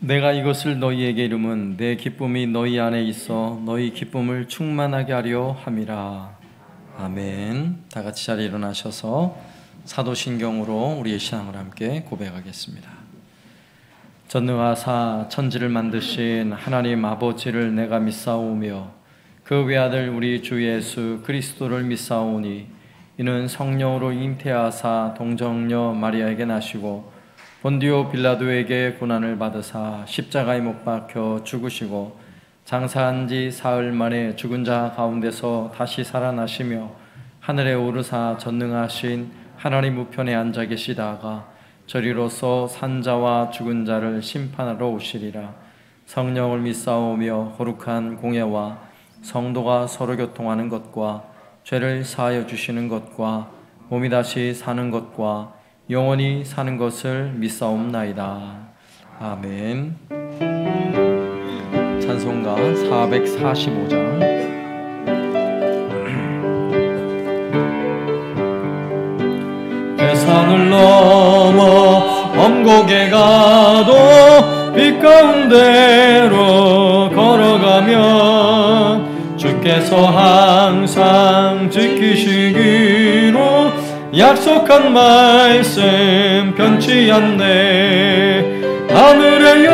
내가 이것을 너희에게 이름은 내 기쁨이 너희 안에 있어 너희 기쁨을 충만하게 하려 함이라. 아멘. 다 같이 자리에 일어나셔서 사도신경으로 우리의 신앙을 함께 고백하겠습니다. 전능하사 천지를 만드신 하나님 아버지를 내가 믿사오며 그 외아들 우리 주 예수 그리스도를 믿사오니 이는 성령으로 잉태하사 동정녀 마리아에게 나시고 본디오 빌라도에게 고난을 받으사 십자가에 못 박혀 죽으시고 장사한 지 사흘 만에 죽은 자 가운데서 다시 살아나시며 하늘에 오르사 전능하신 하나님 우편에 앉아 계시다가 저리로서 산자와 죽은 자를 심판하러 오시리라. 성령을 믿사오며 거룩한 공예와 성도가 서로 교통하는 것과 죄를 사하여 주시는 것과 몸이 다시 사는 것과 영원히 사는 것을 믿사옵나이다. 아멘. 찬송가 445장. 산을 넘어 엄곡에 가도 빛 가운데로 걸어가면 주께서 항상 지키시기로 약속한 말씀 변치 않네. 하늘의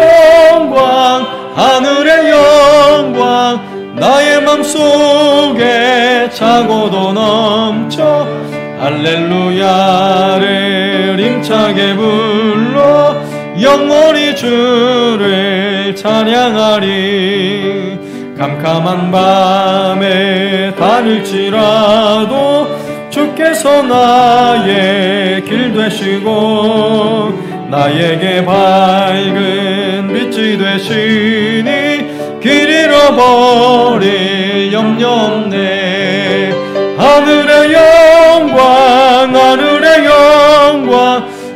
영광 나의 맘속에 차고도 넘쳐 할렐루야를 힘차게 불러 영원히 주를 찬양하리. 캄캄한 밤에 다닐지라도 주께서 나의 길 되시고 나에게 밝은 빛이 되시니 길 잃어버릴 염려 없네. 하늘의 영광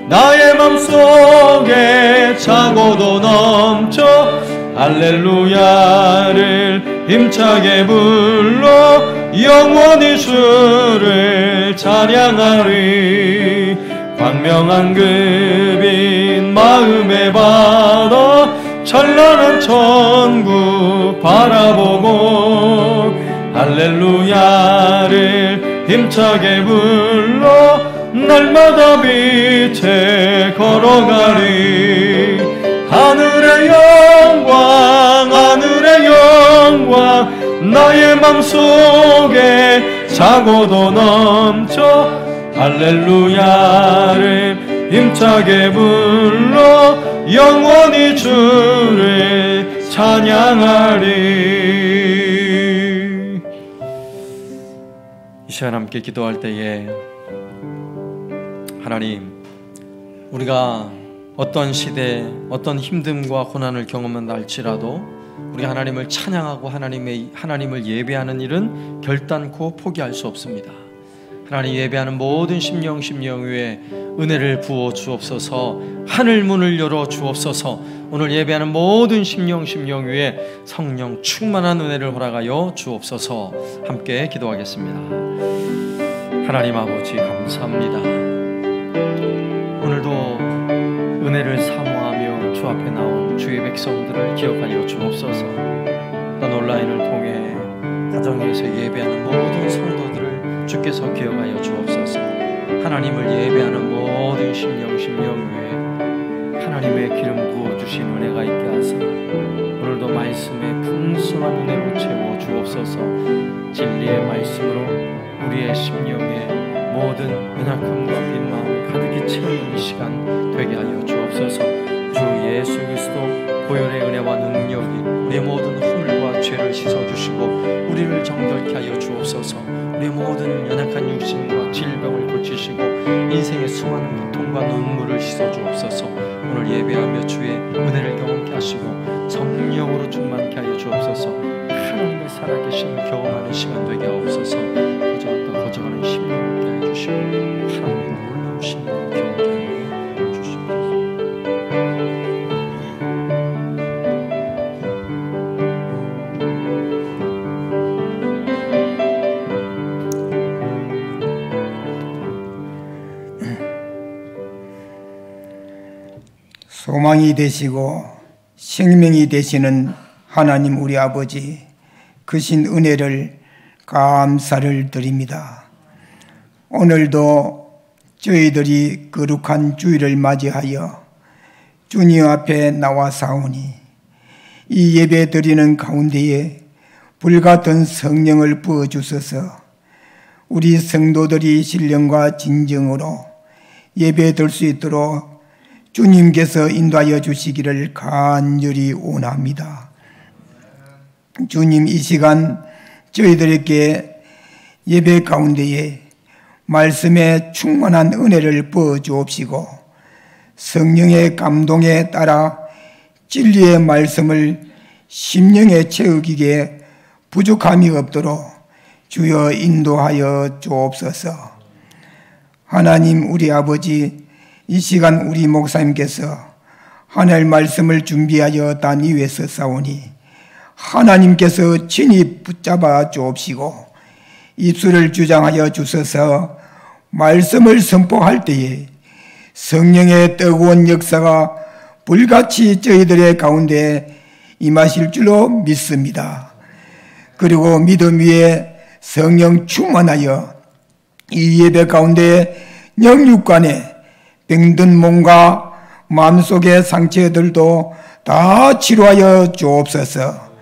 나의 맘속에 차고도 넘쳐 할렐루야를 힘차게 불러 영원히 주를 찬양하리. 광명한 그빛 마음에 받아 찬란한 천국 바라보고 할렐루야를 힘차게 불러 날마다 빛에 걸어가리. 하늘의 영광 나의 맘속에 차고도 넘쳐 할렐루야를 힘차게 불러 영원히 주를 찬양하리. 이 시간 함께 기도할 때에 하나님, 우리가 어떤 시대, 어떤 힘듦과 고난을 경험한다 할지라도 우리 하나님을 찬양하고 하나님을 예배하는 일은 결단코 포기할 수 없습니다. 하나님 예배하는 모든 심령 위에 은혜를 부어 주옵소서. 하늘 문을 열어 주옵소서. 오늘 예배하는 모든 심령 위에 성령 충만한 은혜를 허락하여 주옵소서. 함께 기도하겠습니다. 하나님 아버지 감사합니다. 오늘도 은혜를 사모하며 주 앞에 나온 주의 백성들을 기억하여 주옵소서. 또 온라인을 통해 가정에서 예배하는 모든 성도들을 주께서 기억하여 주옵소서. 하나님을 예배하는 모든 심령 위에 하나님의 기름 부어주신 은혜가 있게 하사 오늘도 말씀의 풍성한 은혜로 채워 주옵소서. 진리의 말씀으로 우리의 심령에 모든 연약함과 빈 마음을 가득히 채우는 이 시간 되게 하여 주옵소서. 주 예수 그리스도 보혈의 은혜와 능력이 우리의 모든 허물과 죄를 씻어주시고 우리를 정결케 하여 주옵소서. 우리의 모든 연약한 육신과 질병을 고치시고 인생의 수많은 고통과 눈물을 씻어주옵소서. 오늘 예배하며 주의 은혜를 경험케 하시고 성령으로 충만케 하여 주옵소서. 하나님의 살아계심 경험하는 시간 되게 하옵소서. 거저가는 심령을 깨 해주시고 하나님의 놀라우신 경험하게 하여 주시옵소서. 소망이 되시고 생명이 되시는 하나님 우리 아버지, 크신 은혜를 감사를 드립니다. 오늘도 저희들이 거룩한 주일을 맞이하여 주님 앞에 나와 사오니 이 예배 드리는 가운데에 불같은 성령을 부어주셔서 우리 성도들이 신령과 진정으로 예배 드릴 수 있도록 주님께서 인도하여 주시기를 간절히 원합니다. 주님, 이 시간 저희들에게 예배 가운데에 말씀에 충만한 은혜를 부어 주옵시고 성령의 감동에 따라 진리의 말씀을 심령에 채우기에 부족함이 없도록 주여 인도하여 주옵소서. 하나님 우리 아버지, 이 시간 우리 목사님께서 하늘 말씀을 준비하여 단 위에 서사오니 하나님께서 친히 붙잡아 주옵시고 입술을 주장하여 주셔서 말씀을 선포할 때에 성령의 뜨거운 역사가 불같이 저희들의 가운데 임하실 줄로 믿습니다. 그리고 믿음 위에 성령 충만하여 이 예배 가운데 영육간에 병든 몸과 마음속의 상처들도 다 치료하여 주옵소서.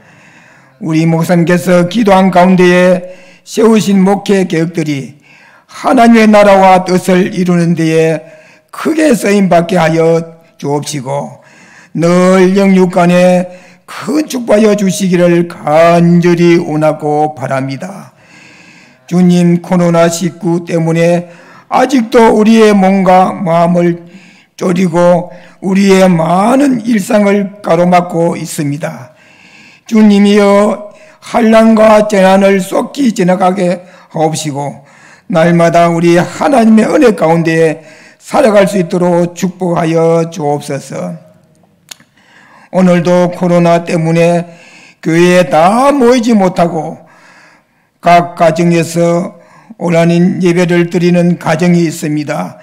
우리 목사님께서 기도한 가운데에 세우신 목회 계획들이 하나님의 나라와 뜻을 이루는 데에 크게 쓰임받게 하여 주옵시고 늘 영육간에 큰 축복하여 주시기를 간절히 원하고 바랍니다. 주님, 코로나19 때문에 아직도 우리의 몸과 마음을 쪼리고 우리의 많은 일상을 가로막고 있습니다. 주님이여 환난과 재난을 쏟기 지나가게 하옵시고 날마다 우리 하나님의 은혜 가운데 살아갈 수 있도록 축복하여 주옵소서. 오늘도 코로나 때문에 교회에 다 모이지 못하고 각 가정에서 온라인 예배를 드리는 가정이 있습니다.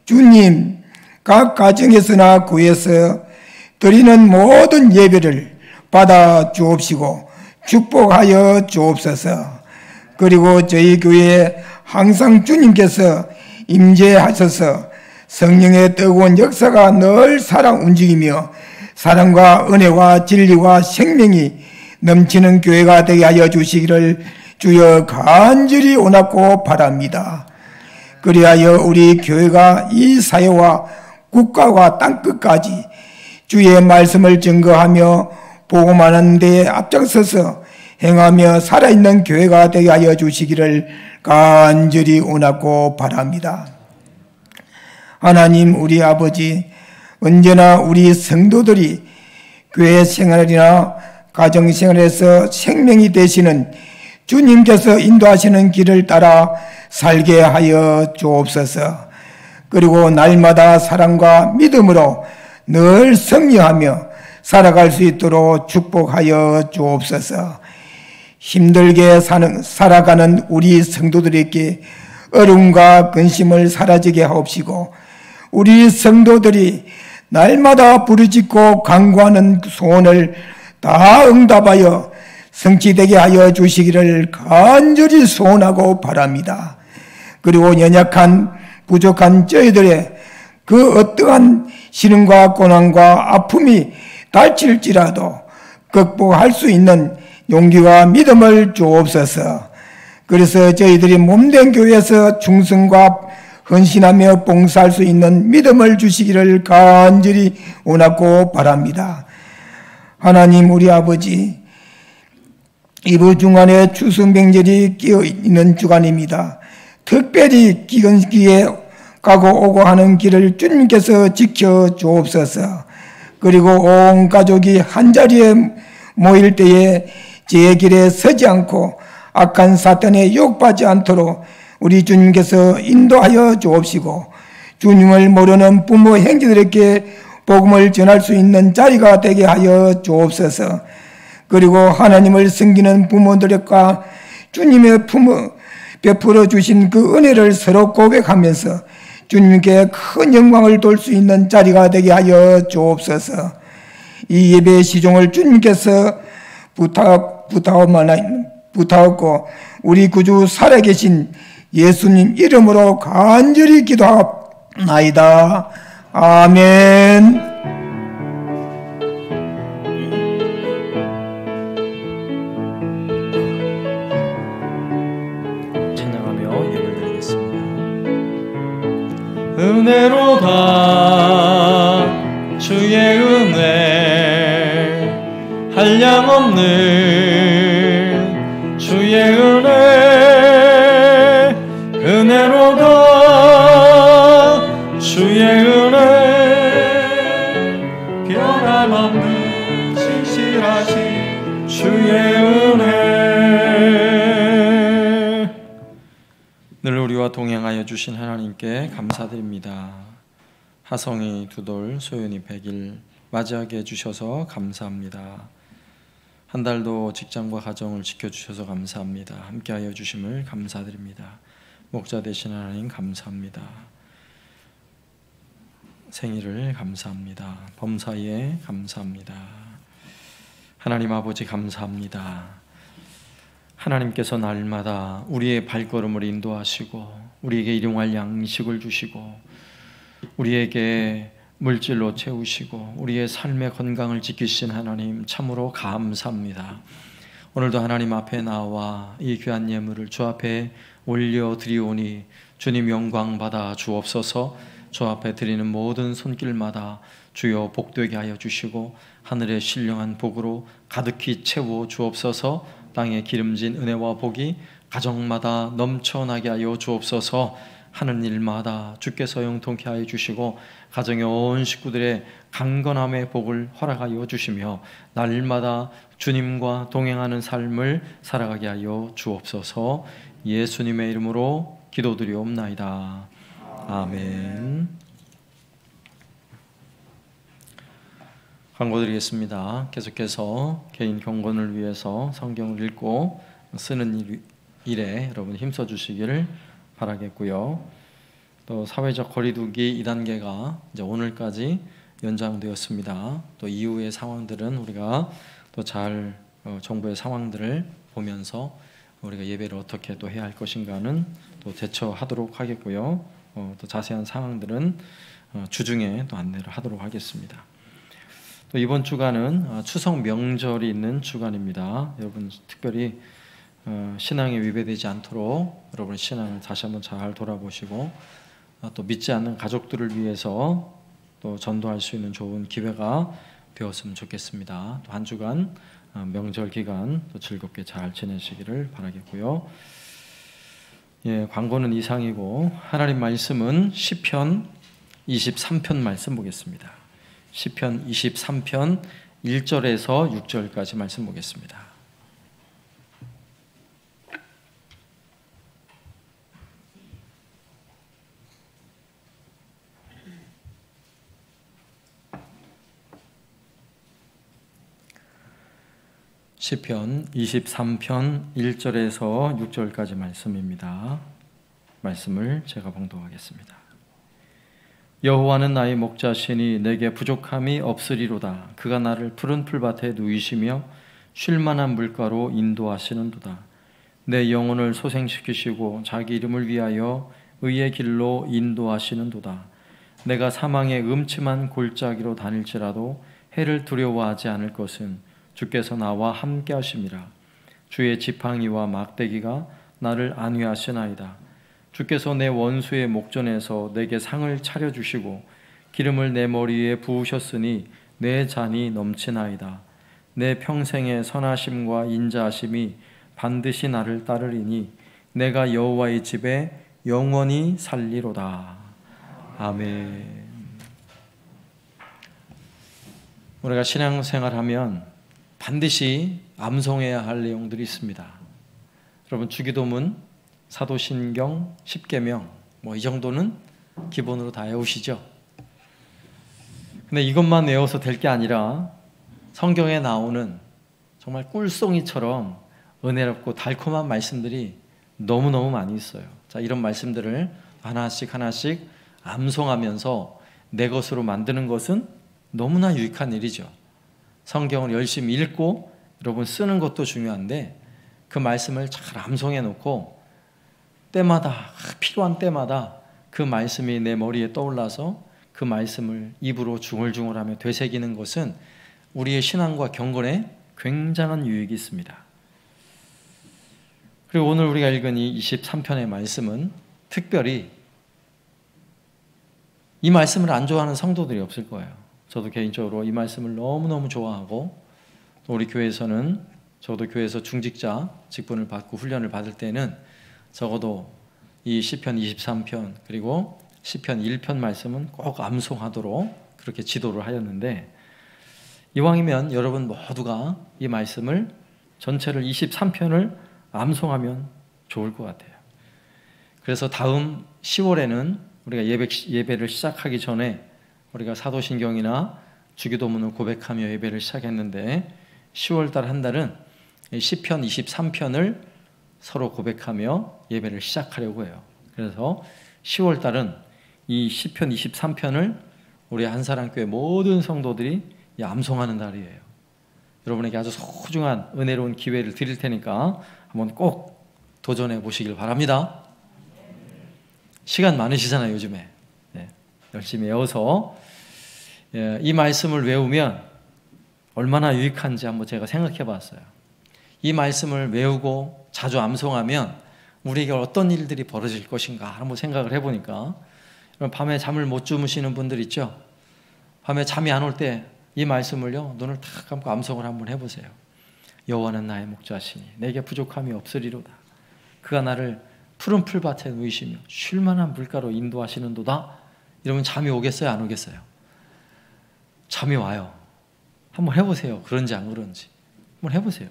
주님, 각 가정에서나 교회에서 드리는 모든 예배를 받아 주옵시고 축복하여 주옵소서. 그리고 저희 교회에 항상 주님께서 임재하셔서 성령의 뜨거운 역사가 늘 살아 움직이며 사랑과 은혜와 진리와 생명이 넘치는 교회가 되게 하여 주시기를 주여 간절히 원하고 바랍니다. 그리하여 우리 교회가 이 사회와 국가와 땅끝까지 주의 말씀을 증거하며 복음하는 데에 앞장서서 행하며 살아있는 교회가 되게 하여 주시기를 간절히 원하고 바랍니다. 하나님 우리 아버지, 언제나 우리 성도들이 교회 생활이나 가정 생활에서 생명이 되시는 주님께서 인도하시는 길을 따라 살게 하여 주옵소서. 그리고 날마다 사랑과 믿음으로 늘 승리하며 살아갈 수 있도록 축복하여 주옵소서. 힘들게 살아가는 우리 성도들에게 어려움과 근심을 사라지게 하옵시고 우리 성도들이 날마다 부르짖고 간구하는 소원을 다 응답하여 성취되게 하여 주시기를 간절히 소원하고 바랍니다. 그리고 연약한 부족한 저희들의 그 어떠한 시련과 고난과 아픔이 닥칠지라도 극복할 수 있는 용기와 믿음을 주옵소서. 그래서 저희들이 몸된 교회에서 충성과 헌신하며 봉사할 수 있는 믿음을 주시기를 간절히 원하고 바랍니다. 하나님 우리 아버지, 이번 주간에 추수명절이 끼어있는 주간입니다. 특별히 기근기에 가고 오고 하는 길을 주님께서 지켜 주옵소서. 그리고 온 가족이 한자리에 모일 때에 제 길에 서지 않고 악한 사탄에 유혹받지 않도록 우리 주님께서 인도하여 주옵시고 주님을 모르는 부모 형제들에게 복음을 전할 수 있는 자리가 되게 하여 주옵소서. 그리고 하나님을 섬기는 부모들과 주님의 베풀어 주신 그 은혜를 서로 고백하면서 주님께 큰 영광을 돌 수 있는 자리가 되게 하여 주옵소서. 이 예배의 시종을 주님께서 부탁하고 우리 구주 살아계신 예수님 이름으로 간절히 기도하옵나이다. 아멘. 은혜로다 주의 은혜 한량없는 주의 은혜 은혜로다 주의 은혜 변함없는 진실하신 주의 은혜 늘 우리와 동행하여 주신 하나님께 감사드립니다. 하성이 2돌, 소연이 100일 맞이하게 해주셔서 감사합니다. 한 달도 직장과 가정을 지켜주셔서 감사합니다. 함께하여 주심을 감사드립니다. 목자 되신 하나님 감사합니다. 생일을 감사합니다. 범사에 감사합니다. 하나님 아버지 감사합니다. 하나님께서 날마다 우리의 발걸음을 인도하시고 우리에게 일용할 양식을 주시고 우리에게 물질로 채우시고 우리의 삶의 건강을 지키신 하나님 참으로 감사합니다. 오늘도 하나님 앞에 나와 이 귀한 예물을 주 앞에 올려드리오니 주님 영광 받아 주옵소서. 주 앞에 드리는 모든 손길마다 주여 복되게 하여 주시고 하늘의 신령한 복으로 가득히 채워 주옵소서. 땅에 기름진 은혜와 복이 가정마다 넘쳐나게 하여 주옵소서. 하는 일마다 주께서 영통케 하여 주시고 가정의 온 식구들의 강건함의 복을 허락하여 주시며 날마다 주님과 동행하는 삶을 살아가게 하여 주옵소서. 예수님의 이름으로 기도드리옵나이다. 아멘. 광고 드리겠습니다. 계속해서 개인 경건을 위해서 성경을 읽고 쓰는 일에 여러분 힘써 주시기를 바라겠고요. 또 사회적 거리두기 2단계가 이제 오늘까지 연장되었습니다. 또 이후의 상황들은 우리가 또 잘 정부의 상황들을 보면서 우리가 예배를 어떻게 또 해야 할 것인가는 또 대처하도록 하겠고요. 또 자세한 상황들은 주중에 또 안내를 하도록 하겠습니다. 또 이번 주간은 추석 명절이 있는 주간입니다. 여러분 특별히 신앙에 위배되지 않도록 여러분 신앙을 다시 한번 잘 돌아보시고 또 믿지 않는 가족들을 위해서 또 전도할 수 있는 좋은 기회가 되었으면 좋겠습니다. 또 한 주간 명절 기간 또 즐겁게 잘 지내시기를 바라겠고요. 예, 광고는 이상이고 하나님 말씀은 시편 23편 말씀 보겠습니다. 시편 23편 1절에서 6절까지 말씀 보겠습니다. 시편 23편 1절에서 6절까지 말씀입니다. 말씀을 제가 봉독하겠습니다. 여호와는 나의 목자시니 내게 부족함이 없으리로다. 그가 나를 푸른 풀밭에 누이시며 쉴만한 물가로 인도하시는도다. 내 영혼을 소생시키시고 자기 이름을 위하여 의의 길로 인도하시는도다. 내가 사망의 음침한 골짜기로 다닐지라도 해를 두려워하지 않을 것은 주께서 나와 함께 하심이라. 주의 지팡이와 막대기가 나를 안위하시나이다. 주께서 내 원수의 목전에서 내게 상을 차려주시고 기름을 내 머리에 부으셨으니 내 잔이 넘치나이다. 내 평생의 선하심과 인자하심이 반드시 나를 따르리니 내가 여호와의 집에 영원히 살리로다. 아멘. 우리가 신앙생활하면 반드시 암송해야 할 내용들이 있습니다. 여러분 주기도문, 사도신경, 십계명 이 정도는 기본으로 다 외우시죠? 근데 이것만 외워서 될 게 아니라 성경에 나오는 정말 꿀송이처럼 은혜롭고 달콤한 말씀들이 너무너무 많이 있어요. 자, 이런 말씀들을 하나씩 하나씩 암송하면서 내 것으로 만드는 것은 너무나 유익한 일이죠. 성경을 열심히 읽고 여러분 쓰는 것도 중요한데 그 말씀을 잘 암송해 놓고 때마다 필요한 때마다 그 말씀이 내 머리에 떠올라서 그 말씀을 입으로 중얼중얼하며 되새기는 것은 우리의 신앙과 경건에 굉장한 유익이 있습니다. 그리고 오늘 우리가 읽은 이 23편의 말씀은 특별히 이 말씀을 안 좋아하는 성도들이 없을 거예요. 저도 개인적으로 이 말씀을 너무너무 좋아하고 또 우리 교회에서는 저도 교회에서 중직자 직분을 받고 훈련을 받을 때는 적어도 이 시편 23편 그리고 시편 1편 말씀은 꼭 암송하도록 그렇게 지도를 하였는데 이왕이면 여러분 모두가 이 말씀을 전체를 23편을 암송하면 좋을 것 같아요. 그래서 다음 10월에는 우리가 예배를 시작하기 전에 우리가 사도신경이나 주기도문을 고백하며 예배를 시작했는데 10월달 한 달은 시편 23편을 서로 고백하며 예배를 시작하려고 해요. 그래서 10월달은 이 시편 23편을 우리 한사랑교회 모든 성도들이 암송하는 달이에요. 여러분에게 아주 소중한 은혜로운 기회를 드릴 테니까 한번 꼭 도전해 보시길 바랍니다. 시간 많으시잖아요 요즘에. 네, 열심히 외워서 이 말씀을 외우면 얼마나 유익한지 한번 제가 생각해 봤어요. 이 말씀을 외우고 자주 암송하면 우리에게 어떤 일들이 벌어질 것인가 한번 생각을 해보니까 밤에 잠을 못 주무시는 분들 있죠. 밤에 잠이 안 올 때 이 말씀을요 눈을 탁 감고 암송을 한번 해보세요. 여호와는 나의 목자시니 내게 부족함이 없으리로다. 그가 나를 푸른 풀밭에 누이시며 쉴 만한 물가로 인도하시는도다. 이러면 잠이 오겠어요 안 오겠어요? 잠이 와요. 한번 해보세요. 그런지 안 그런지 한번 해보세요.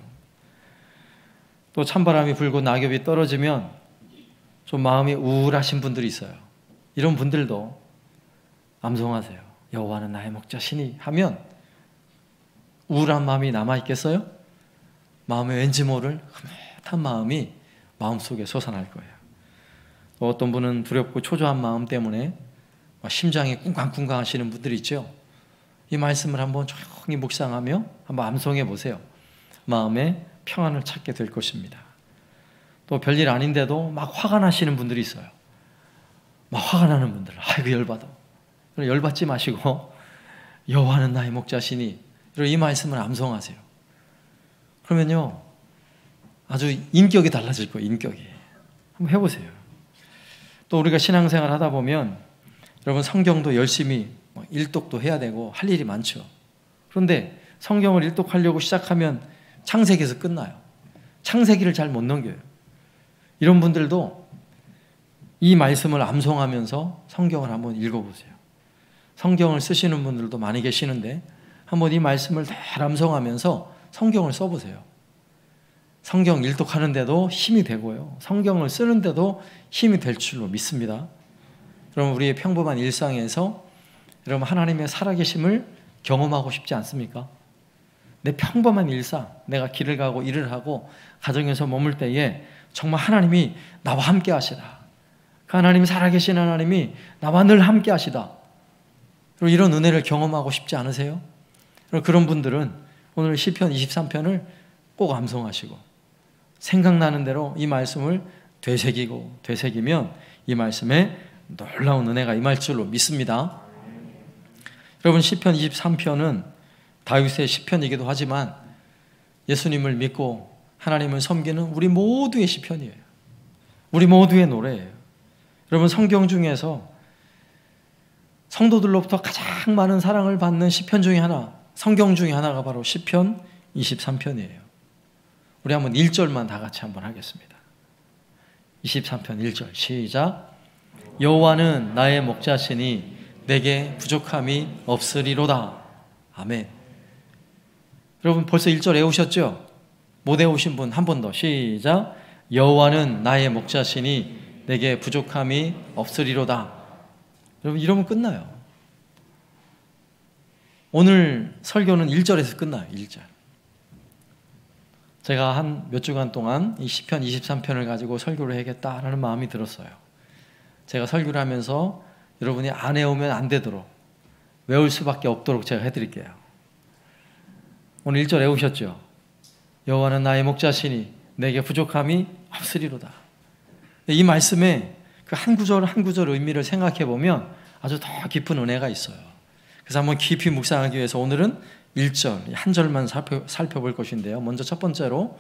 또 찬바람이 불고 낙엽이 떨어지면 좀 마음이 우울하신 분들이 있어요. 이런 분들도 암송하세요. 여호와는 나의 목자시니 하면 우울한 마음이 남아있겠어요? 마음에 왠지 모를 흐뭇한 마음이 마음속에 솟아날 거예요. 또 어떤 분은 두렵고 초조한 마음 때문에 심장이 쿵쾅쿵쾅 하시는 분들이 있죠. 이 말씀을 한번 조용히 묵상하며 한번 암송해 보세요. 마음에 평안을 찾게 될 것입니다. 또 별일 아닌데도 막 화가 나시는 분들이 있어요. 막 화가 나는 분들, 아이고 열받아. 열받지 마시고 여호와는 나의 목자시니 이 말씀을 암송하세요. 그러면요 아주 인격이 달라질 거예요. 인격이. 한번 해보세요. 또 우리가 신앙생활 하다 보면 여러분 성경도 열심히 일독도 해야 되고 할 일이 많죠. 그런데 성경을 일독하려고 시작하면 창세기에서 끝나요. 창세기를 잘 못 넘겨요. 이런 분들도 이 말씀을 암송하면서 성경을 한번 읽어보세요. 성경을 쓰시는 분들도 많이 계시는데 한번 이 말씀을 잘 암송하면서 성경을 써보세요. 성경 일독하는데도 힘이 되고요. 성경을 쓰는데도 힘이 될 줄로 믿습니다. 그럼 우리의 평범한 일상에서 여러분 하나님의 살아계심을 경험하고 싶지 않습니까? 내 평범한 일상, 내가 길을 가고 일을 하고 가정에서 머물 때에 정말 하나님이 나와 함께 하시다. 그 하나님이 살아계신 하나님이 나와 늘 함께 하시다. 그리고 이런 은혜를 경험하고 싶지 않으세요? 그런 분들은 오늘 시편 23편을 꼭 암송하시고 생각나는 대로 이 말씀을 되새기면 이 말씀에 놀라운 은혜가 임할 줄로 믿습니다. 여러분 시편 23편은 다윗의 시편이기도 하지만 예수님을 믿고 하나님을 섬기는 우리 모두의 시편이에요. 우리 모두의 노래예요. 여러분 성경 중에서 성도들로부터 가장 많은 사랑을 받는 시편 중에 하나, 성경 중에 하나가 바로 시편 23편이에요. 우리 한번 1절만 다 같이 한번 하겠습니다. 23편 1절 시작. 여호와는 나의 목자시니 내게 부족함이 없으리로다. 아멘. 여러분 벌써 1절 외우셨죠? 못 외우신 분 한 번 더 시작. 여호와는 나의 목자시니 내게 부족함이 없으리로다. 여러분 이러면 끝나요. 오늘 설교는 1절에서 끝나요. 1절. 제가 한 몇 주간 동안 이 시편 23편을 가지고 설교를 해야겠다라는 마음이 들었어요. 제가 설교를 하면서 여러분이 안 외우면 안 되도록 외울 수밖에 없도록 제가 해드릴게요. 오늘 1절 외우셨죠? 여호와는 나의 목자시니 내게 부족함이 없으리로다. 이 말씀에 그 한 구절 한 구절 의미를 생각해 보면 아주 더 깊은 은혜가 있어요. 그래서 한번 깊이 묵상하기 위해서 오늘은 1절 한 절만 살펴볼 것인데요. 먼저 첫 번째로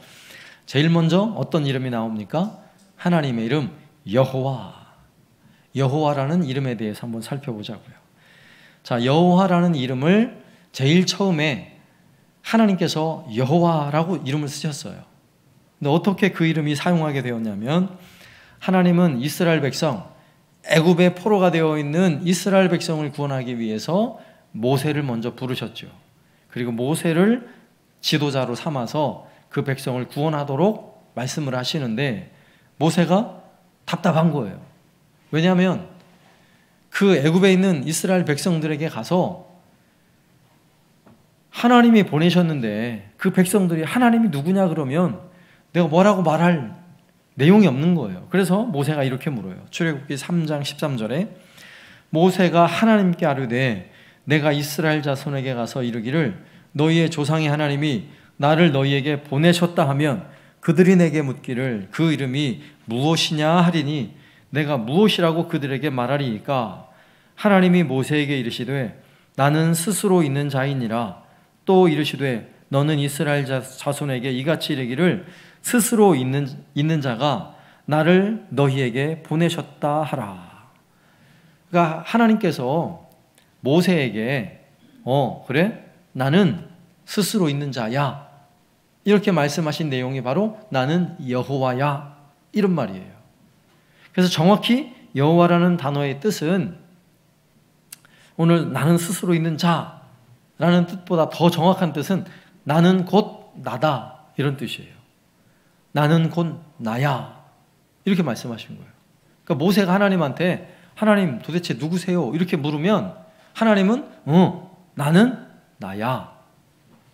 제일 먼저 어떤 이름이 나옵니까? 하나님의 이름 여호와. 여호와라는 이름에 대해서 한번 살펴보자고요. 자, 여호와라는 이름을 제일 처음에 하나님께서 여호와라고 이름을 쓰셨어요. 근데 어떻게 그 이름이 사용하게 되었냐면 하나님은 이스라엘 백성, 애굽의 포로가 되어 있는 이스라엘 백성을 구원하기 위해서 모세를 먼저 부르셨죠. 그리고 모세를 지도자로 삼아서 그 백성을 구원하도록 말씀을 하시는데 모세가 답답한 거예요. 왜냐하면 그 애굽에 있는 이스라엘 백성들에게 가서 하나님이 보내셨는데 그 백성들이 하나님이 누구냐 그러면 내가 뭐라고 말할 내용이 없는 거예요. 그래서 모세가 이렇게 물어요. 출애굽기 3장 13절에 모세가 하나님께 아뢰되 내가 이스라엘 자손에게 가서 이르기를 너희의 조상의 하나님이 나를 너희에게 보내셨다 하면 그들이 내게 묻기를 그 이름이 무엇이냐 하리니 내가 무엇이라고 그들에게 말하리이까. 하나님이 모세에게 이르시되 나는 스스로 있는 자이니라. 또 이르시되 너는 이스라엘 자손에게 이같이 이르기를 스스로 있는 자가 나를 너희에게 보내셨다 하라. 그러니까 하나님께서 모세에게 그래? 나는 스스로 있는 자야. 이렇게 말씀하신 내용이 바로 나는 여호와야. 이런 말이에요. 그래서 정확히 여호와라는 단어의 뜻은 오늘 나는 스스로 있는 자라는 뜻보다 더 정확한 뜻은 나는 곧 나다. 이런 뜻이에요. 나는 곧 나야. 이렇게 말씀하신 거예요. 그러니까 모세가 하나님한테 하나님 도대체 누구세요? 이렇게 물으면 하나님은 나는 나야.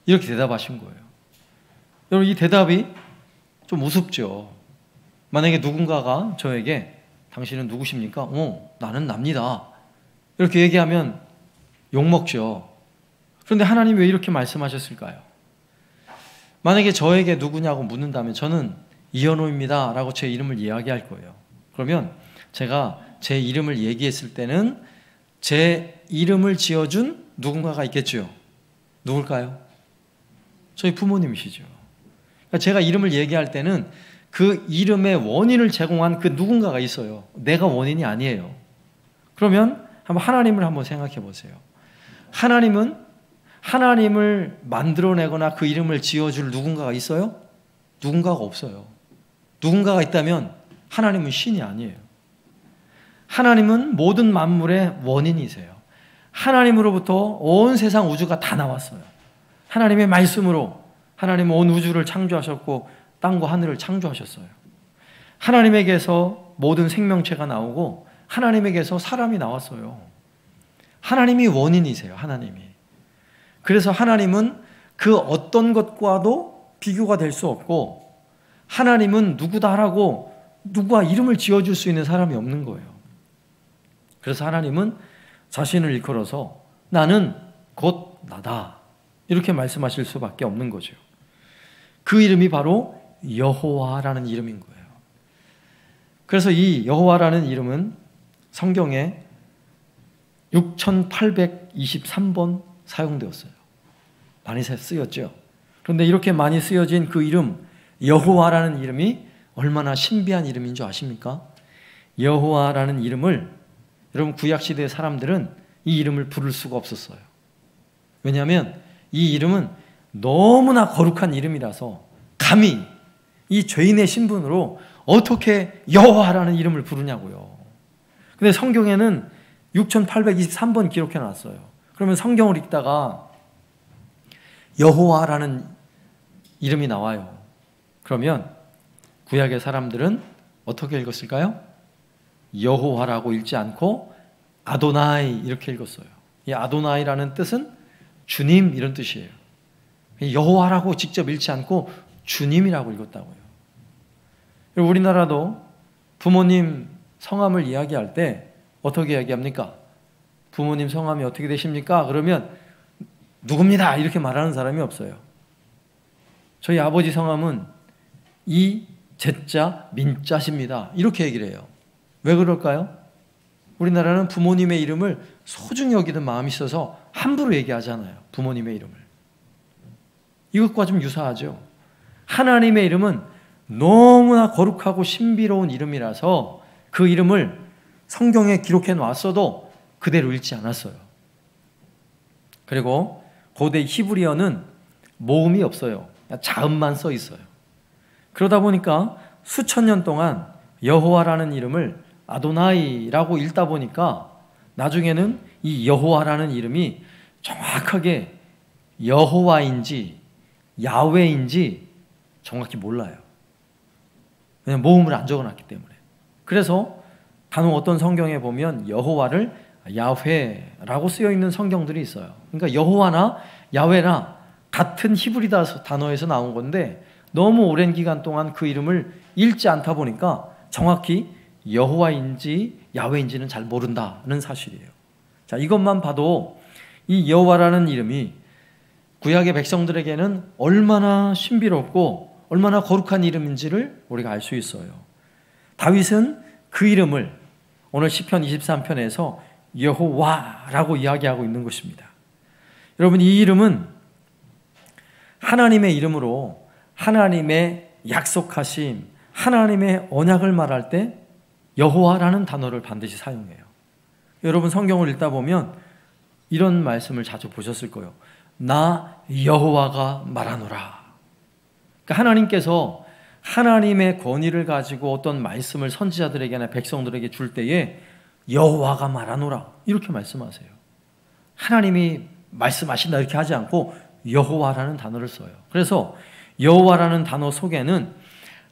이렇게 대답하신 거예요. 여러분 이 대답이 좀 우습죠. 만약에 누군가가 저에게 당신은 누구십니까? 나는 납니다. 이렇게 얘기하면 욕먹죠. 그런데 하나님이 왜 이렇게 말씀하셨을까요? 만약에 저에게 누구냐고 묻는다면 저는 이현호입니다 라고 제 이름을 이야기할 거예요. 그러면 제가 제 이름을 얘기했을 때는 제 이름을 지어준 누군가가 있겠죠. 누굴까요? 저희 부모님이시죠. 그러니까 제가 이름을 얘기할 때는 그 이름의 원인을 제공한 그 누군가가 있어요. 내가 원인이 아니에요. 그러면 한번 하나님을 한번 생각해 보세요. 하나님은 하나님을 만들어내거나 그 이름을 지어줄 누군가가 있어요? 누군가가 없어요. 누군가가 있다면 하나님은 신이 아니에요. 하나님은 모든 만물의 원인이세요. 하나님으로부터 온 세상 우주가 다 나왔어요. 하나님의 말씀으로 하나님은 온 우주를 창조하셨고 땅과 하늘을 창조하셨어요. 하나님에게서 모든 생명체가 나오고 하나님에게서 사람이 나왔어요. 하나님이 원인이세요. 하나님이. 그래서 하나님은 그 어떤 것과도 비교가 될 수 없고 하나님은 누구다라고 누가 이름을 지어줄 수 있는 사람이 없는 거예요. 그래서 하나님은 자신을 일컬어서 나는 곧 나다 이렇게 말씀하실 수밖에 없는 거죠. 그 이름이 바로 여호와라는 이름인 거예요. 그래서 이 여호와라는 이름은 성경에 6823번 사용되었어요. 많이 쓰였죠. 그런데 이렇게 많이 쓰여진 그 이름 여호와라는 이름이 얼마나 신비한 이름인 줄 아십니까? 여호와라는 이름을 여러분 구약시대 사람들은 이 이름을 부를 수가 없었어요. 왜냐하면 이 이름은 너무나 거룩한 이름이라서 감히 이 죄인의 신분으로 어떻게 여호와라는 이름을 부르냐고요. 근데 성경에는 6823번 기록해 놨어요. 그러면 성경을 읽다가 여호와라는 이름이 나와요. 그러면 구약의 사람들은 어떻게 읽었을까요? 여호와라고 읽지 않고 아도나이 이렇게 읽었어요. 이 아도나이라는 뜻은 주님 이런 뜻이에요. 여호와라고 직접 읽지 않고 주님이라고 읽었다고요. 우리나라도 부모님 성함을 이야기할 때 어떻게 이야기합니까? 부모님 성함이 어떻게 되십니까? 그러면 누굽니다 이렇게 말하는 사람이 없어요. 저희 아버지 성함은 이제자 민자십니다. 이렇게 얘기를 해요. 왜 그럴까요? 우리나라는 부모님의 이름을 소중히 여기는 마음이 있어서 함부로 얘기하잖아요. 부모님의 이름을. 이것과 좀 유사하죠. 하나님의 이름은 너무나 거룩하고 신비로운 이름이라서 그 이름을 성경에 기록해 놨어도 그대로 읽지 않았어요. 그리고 고대 히브리어는 모음이 없어요. 자음만 써 있어요. 그러다 보니까 수천 년 동안 여호와라는 이름을 아도나이라고 읽다 보니까 나중에는 이 여호와라는 이름이 정확하게 여호와인지 야훼인지 정확히 몰라요. 왜냐하면 모음을 안 적어놨기 때문에. 그래서 간혹 어떤 성경에 보면 여호와를 야훼라고 쓰여있는 성경들이 있어요. 그러니까 여호와나 야훼나 같은 히브리 단어에서 나온 건데 너무 오랜 기간 동안 그 이름을 읽지 않다 보니까 정확히 여호와인지 야훼인지는 잘 모른다는 사실이에요. 자, 이것만 봐도 이 여호와라는 이름이 구약의 백성들에게는 얼마나 신비롭고 얼마나 거룩한 이름인지를 우리가 알 수 있어요. 다윗은 그 이름을 오늘 시편 23편에서 여호와라고 이야기하고 있는 것입니다. 여러분, 이 이름은 하나님의 이름으로 하나님의 약속하심, 하나님의 언약을 말할 때 여호와라는 단어를 반드시 사용해요. 여러분 성경을 읽다 보면 이런 말씀을 자주 보셨을 거예요. 나 여호와가 말하노라. 그러니까 하나님께서 하나님의 권위를 가지고 어떤 말씀을 선지자들에게나 백성들에게 줄 때에 여호와가 말하노라 이렇게 말씀하세요. 하나님이 말씀하신다 이렇게 하지 않고 여호와라는 단어를 써요. 그래서 여호와라는 단어 속에는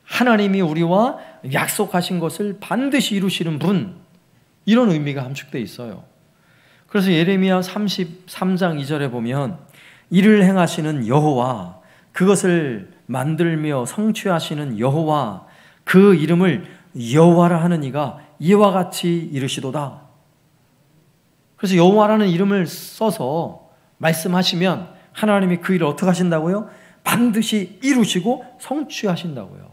하나님이 우리와 약속하신 것을 반드시 이루시는 분, 이런 의미가 함축되어 있어요. 그래서 예레미야 33장 2절에 보면 이를 행하시는 여호와, 그것을 만들며 성취하시는 여호와, 그 이름을 여호와라 하는 이가 이와 같이 이르시도다. 그래서 여호와라는 이름을 써서 말씀하시면 하나님이 그 일을 어떻게 하신다고요? 반드시 이루시고 성취하신다고요.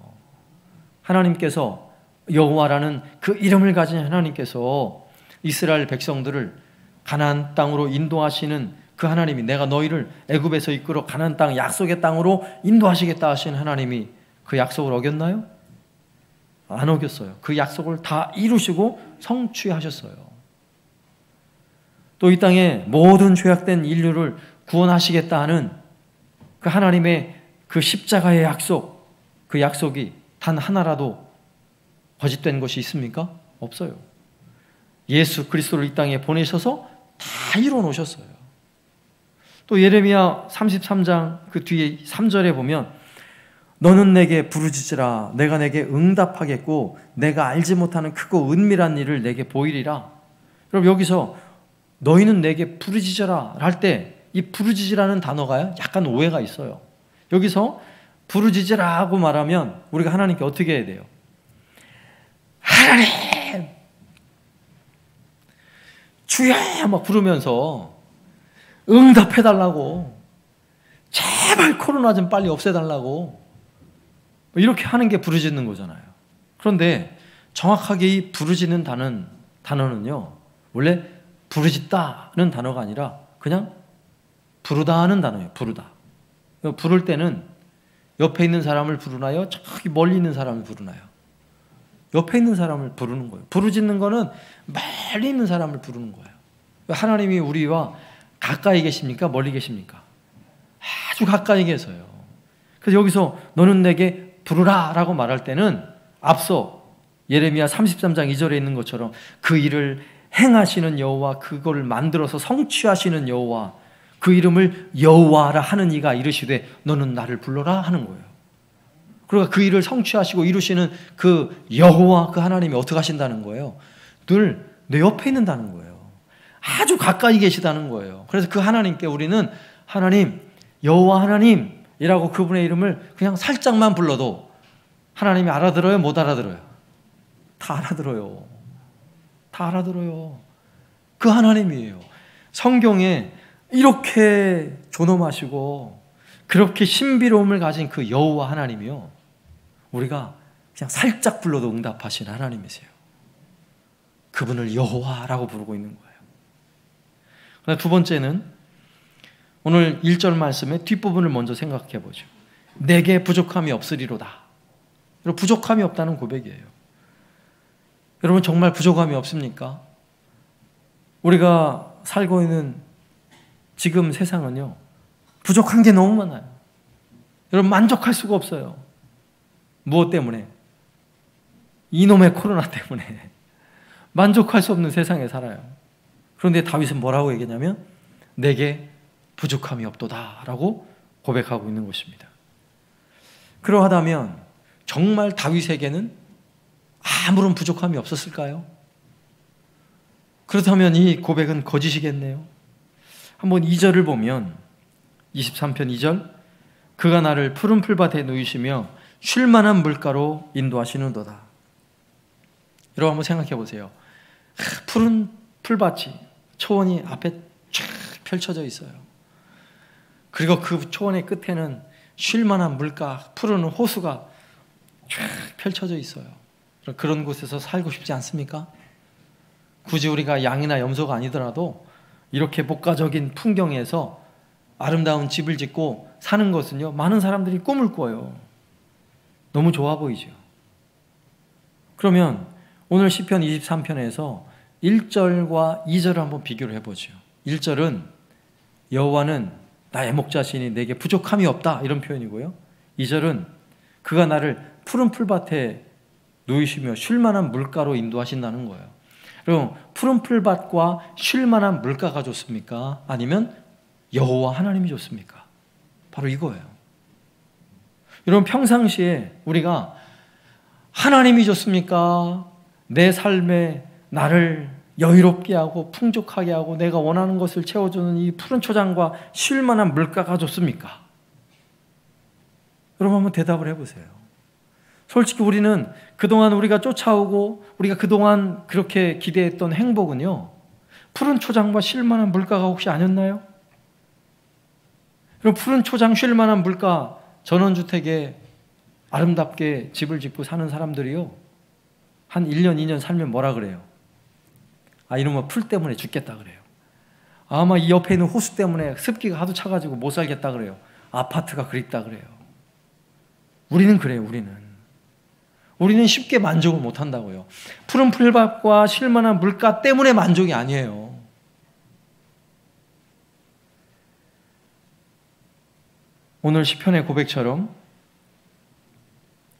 하나님께서 여호와라는 그 이름을 가진 하나님께서 이스라엘 백성들을 가나안 땅으로 인도하시는 그 하나님이, 내가 너희를 애굽에서 이끌어 가나안 땅 약속의 땅으로 인도하시겠다 하신 하나님이 그 약속을 어겼나요? 안 어겼어요. 그 약속을 다 이루시고 성취하셨어요. 또 이 땅에 모든 죄악된 인류를 구원하시겠다 하는 그 하나님의 그 십자가의 약속, 그 약속이 단 하나라도 거짓된 것이 있습니까? 없어요. 예수 그리스도를 이 땅에 보내셔서 다 이루어 놓으셨어요. 또 예레미야 33장 그 뒤에 3절에 보면 너는 내게 부르짖으라 내가 내게 응답하겠고 내가 알지 못하는 크고 은밀한 일을 내게 보이리라. 그럼 여기서 너희는 내게 부르짖으라 할 때 이 부르짖으라는 단어가 약간 오해가 있어요. 여기서 부르짖으라고 말하면 우리가 하나님께 어떻게 해야 돼요? 하나님 주여 막 부르면서 응답해달라고, 제발 코로나 좀 빨리 없애달라고 이렇게 하는 게 부르짖는 거잖아요. 그런데 정확하게 이 부르짖는 단어는요 원래 부르짖다는 단어가 아니라 그냥 부르다 하는 단어예요. 부르다. 부를 때는 옆에 있는 사람을 부르나요? 저기 멀리 있는 사람을 부르나요? 옆에 있는 사람을 부르는 거예요. 부르짖는 거는 멀리 있는 사람을 부르는 거예요. 하나님이 우리와 가까이 계십니까? 멀리 계십니까? 아주 가까이 계세요. 그래서 여기서 너는 내게 부르라 라고 말할 때는 앞서 예레미야 33장 2절에 있는 것처럼 그 일을 행하시는 여호와, 그거를 만들어서 성취하시는 여호와, 그 이름을 여호와라 하는 이가 이르시되 너는 나를 불러라 하는 거예요. 그러니까 그 일을 성취하시고 이루시는 그 여호와, 그 하나님이 어떻게 하신다는 거예요? 늘 내 옆에 있는다는 거예요. 아주 가까이 계시다는 거예요. 그래서 그 하나님께 우리는 하나님, 여호와 하나님이라고 그분의 이름을 그냥 살짝만 불러도 하나님이 알아들어요? 못 알아들어요? 다 알아들어요. 다 알아들어요. 그 하나님이에요. 성경에 이렇게 존엄하시고 그렇게 신비로움을 가진 그 여호와 하나님이요, 우리가 그냥 살짝 불러도 응답하신 하나님이세요. 그분을 여호와라고 부르고 있는 거예요. 두 번째는 오늘 1절 말씀의 뒷부분을 먼저 생각해 보죠. 내게 부족함이 없으리로다. 여러분, 부족함이 없다는 고백이에요. 여러분, 정말 부족함이 없습니까? 우리가 살고 있는 지금 세상은요, 부족한 게 너무 많아요. 여러분, 만족할 수가 없어요. 무엇 때문에? 이놈의 코로나 때문에 만족할 수 없는 세상에 살아요. 그런데 다윗은 뭐라고 얘기하냐면 내게 부족함이 없도다 라고 고백하고 있는 것입니다. 그러하다면 정말 다윗에게는 아무런 부족함이 없었을까요? 그렇다면 이 고백은 거짓이겠네요. 한번 2절을 보면 23편 2절, 그가 나를 푸른 풀밭에 누이시며 쉴만한 물가로 인도하시는도다. 여러분 한번 생각해 보세요. 푸른 풀밭이, 초원이 앞에 쫙 펼쳐져 있어요. 그리고 그 초원의 끝에는 쉴만한 물가, 푸른 호수가 쫙 펼쳐져 있어요. 그런 곳에서 살고 싶지 않습니까? 굳이 우리가 양이나 염소가 아니더라도 이렇게 복가적인 풍경에서 아름다운 집을 짓고 사는 것은요, 많은 사람들이 꿈을 꿔요. 너무 좋아 보이죠. 그러면 오늘 시편 23편에서 1절과 2절을 한번 비교를 해보죠. 1절은 여호와는 나의 목자시니 내게 부족함이 없다, 이런 표현이고요. 2절은 그가 나를 푸른 풀밭에 누이시며 쉴만한 물가로 인도하신다는 거예요. 그럼 푸른 풀밭과 쉴만한 물가가 좋습니까? 아니면 여호와 하나님이 좋습니까? 바로 이거예요. 여러분, 평상시에 우리가 하나님이 좋습니까? 내 삶에 나를 여유롭게 하고 풍족하게 하고 내가 원하는 것을 채워주는 이 푸른 초장과 쉴만한 물가가 좋습니까? 여러분 한번 대답을 해보세요. 솔직히 우리는 그동안 우리가 쫓아오고 우리가 그동안 그렇게 기대했던 행복은요, 푸른 초장과 쉴만한 물가가 혹시 아니었나요? 그럼 푸른 초장 쉴만한 물가, 전원주택에 아름답게 집을 짓고 사는 사람들이요, 한 1년 2년 살면 뭐라 그래요? 아, 이놈의 풀 때문에 죽겠다 그래요. 아마 이 옆에 있는 호수 때문에 습기가 하도 차가지고 못 살겠다 그래요. 아파트가 그립다 그래요. 우리는 그래요. 우리는 쉽게 만족을 못 한다고요. 푸른 풀밭과 쉴만한 물가 때문에 만족이 아니에요. 오늘 시편의 고백처럼